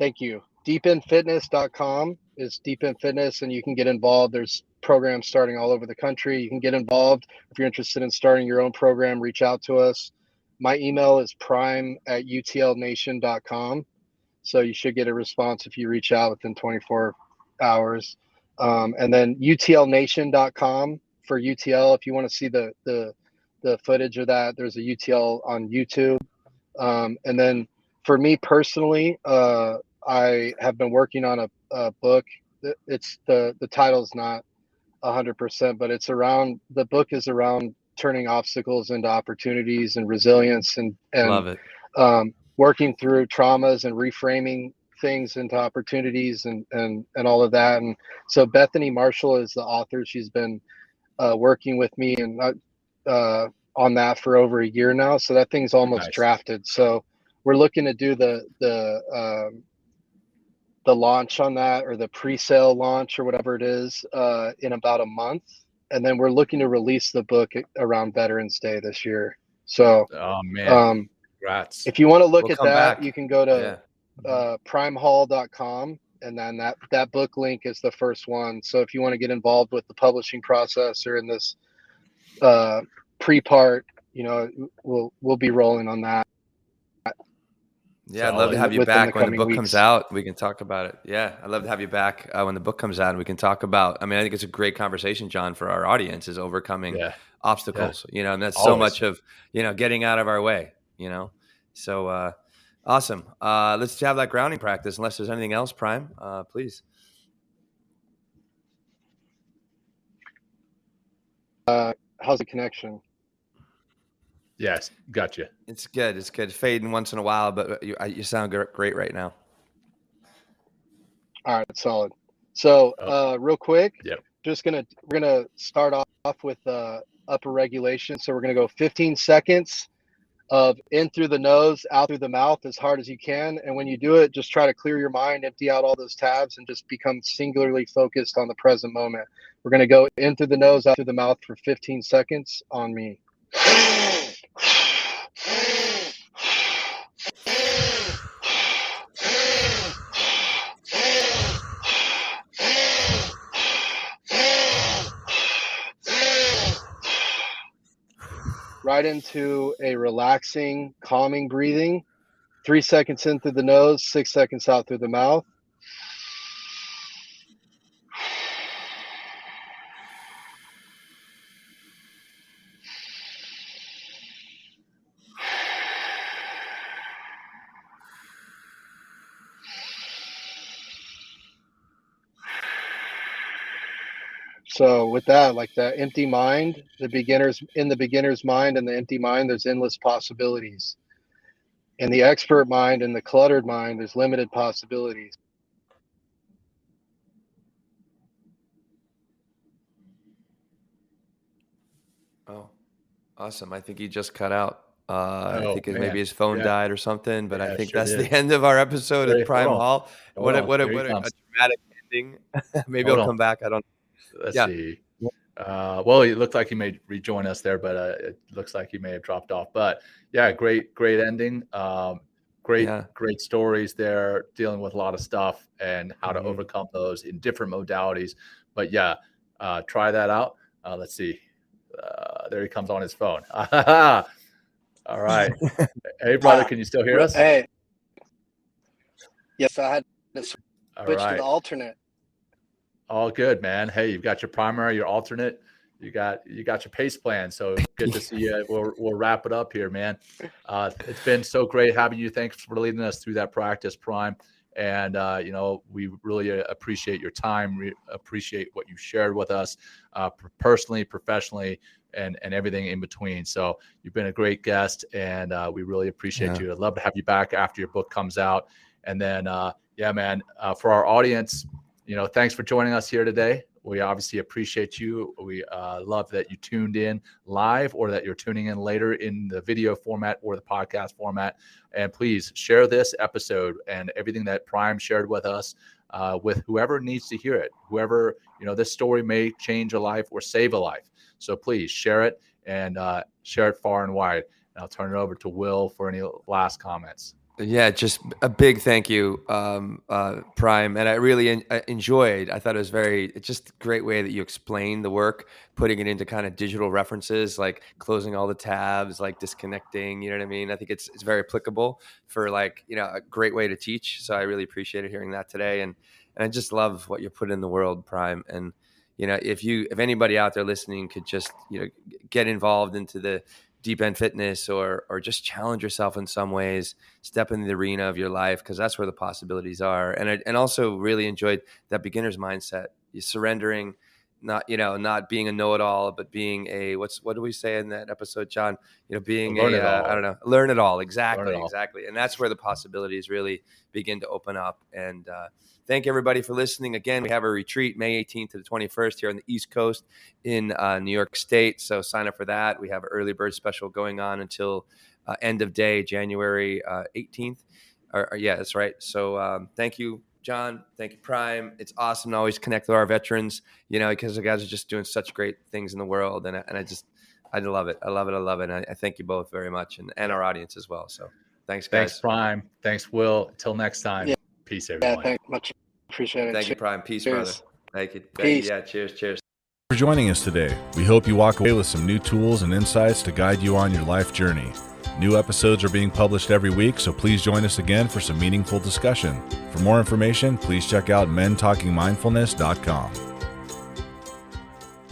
S4: thank you. deependfitness.com is Deep End Fitness, and you can get involved. There's programs starting all over the country. You can get involved. If you're interested in starting your own program, reach out to us. My email is prime@utlnation.com. So you should get a response if you reach out within 24 hours. And then utlnation.com for UTL. If you want to see the footage of that, there's a UTL on YouTube. And then for me personally, I have been working on a book. It's the title is not 100%, but the book is around turning obstacles into opportunities and resilience, and
S2: Love it.
S4: Working through traumas and reframing things into opportunities and all of that. And so Bethany Marshall is the author. She's been working with me and on that for over a year now. So that thing's almost drafted. So we're looking to do the launch on that, or the pre-sale launch or whatever it is, in about a month. And then we're looking to release the book around Veterans Day this year. So,
S3: oh man, congrats.
S4: If you want to look at that, you can go to primehall.com, and then that book link is the first one. So if you want to get involved with the publishing process or in this pre-part, you know, we'll be rolling on that.
S2: Yeah, I'd love to have you back when the book comes out. We can talk about it. Yeah, I'd love to have you back when the book comes out, and we can talk about. I mean, I think it's a great conversation, John, for our audience, is overcoming obstacles. You know, and that's so much of, you know, getting out of our way. You know, so awesome. Let's have that grounding practice. Unless there's anything else, Prime, please.
S4: How's the connection?
S3: Yes, gotcha.
S2: It's good. It's good. Fading once in a while, but you sound great right now.
S4: All right, solid. So real quick, we're gonna start off with upper regulation. So we're gonna go 15 seconds of in through the nose, out through the mouth as hard as you can. And when you do it, just try to clear your mind, empty out all those tabs, and just become singularly focused on the present moment. We're gonna go in through the nose, out through the mouth for 15 seconds on me. Right into a relaxing, calming breathing. 3 seconds in through the nose, 6 seconds out through the mouth. So with that, like that empty mind, in the beginner's mind and the empty mind, there's endless possibilities. In the expert mind and the cluttered mind, there's limited possibilities.
S2: Oh, awesome. I think he just cut out. I think
S3: man.
S2: maybe his phone
S3: Yeah.
S2: died or something, but I
S3: Yeah,
S2: think
S3: sure
S2: that's
S3: did.
S2: the end of our episode
S3: Wait,
S2: of Prime
S3: hold on.
S2: Hall. What a
S3: Here he comes.
S2: dramatic ending. Maybe
S3: Hold
S2: he'll
S3: on.
S2: come back. I don't
S3: Let's
S2: Yeah.
S3: see. Well, it looked like he may rejoin us there, but it looks like he may have dropped off. But yeah, great ending. Great stories there, dealing with a lot of stuff and how to overcome those in different modalities. But yeah, try that out. Let's see. There he comes on his phone. All right. Hey, brother, can you still hear us?
S4: Hey. Yes, I had to switch to the alternate.
S3: All good, man. Hey, you've got your primary, your alternate, you got your pace plan. So good to see you. We'll wrap it up here, man. It's been so great having you. Thanks for leading us through that practice, Prime. And we really appreciate your time. We appreciate what you shared with us, personally, professionally, and everything in between. So you've been a great guest, and we really appreciate you. I'd love to have you back after your book comes out. And then, man, for our audience, thanks for joining us here today. We obviously appreciate you. We love that you tuned in live or that you're tuning in later in the video format or the podcast format. And please share this episode and everything that Prime shared with us with whoever needs to hear it. Whoever, this story may change a life or save a life. So please share it and share it far and wide. And I'll turn it over to Will for any last comments.
S2: Yeah, just a big thank you, Prime. And I really enjoyed. I thought it was just a great way that you explained the work, putting it into kind of digital references, like closing all the tabs, like disconnecting. You know what I mean? I think it's very applicable for a great way to teach. So I really appreciated hearing that today. And I just love what you put in the world, Prime. And if anybody out there listening could just get involved into the deep end fitness or just challenge yourself in some ways, step in the arena of your life, because that's where the possibilities are. And also really enjoyed that beginner's mindset. You're surrendering, not being a know-it-all, but being what do we say in that episode, John? Being learn it all. Exactly. And that's where the possibilities really begin to open up. And thank everybody for listening. Again, we have a retreat May 18th to the 21st here on the East Coast in New York State. So sign up for that. We have an early bird special going on until end of day, January 18th. Yeah, that's right. So thank you, John. Thank you, Prime. It's awesome to always connect with our veterans, because the guys are just doing such great things in the world. And I love it. I love it. And I thank you both very much and our audience as well. So thanks, guys.
S3: Thanks, Prime. Thanks, Will. Until next time. Yeah. Peace, everyone.
S4: Yeah, thanks much. Appreciate it.
S2: Thank you, Prime. Peace,
S4: cheers.
S2: Brother. Thank you.
S4: Peace.
S2: Yeah, cheers.
S1: For joining us today. We hope you walk away with some new tools and insights to guide you on your life journey. New episodes are being published every week, so please join us again for some meaningful discussion. For more information, please check out mentalkingmindfulness.com.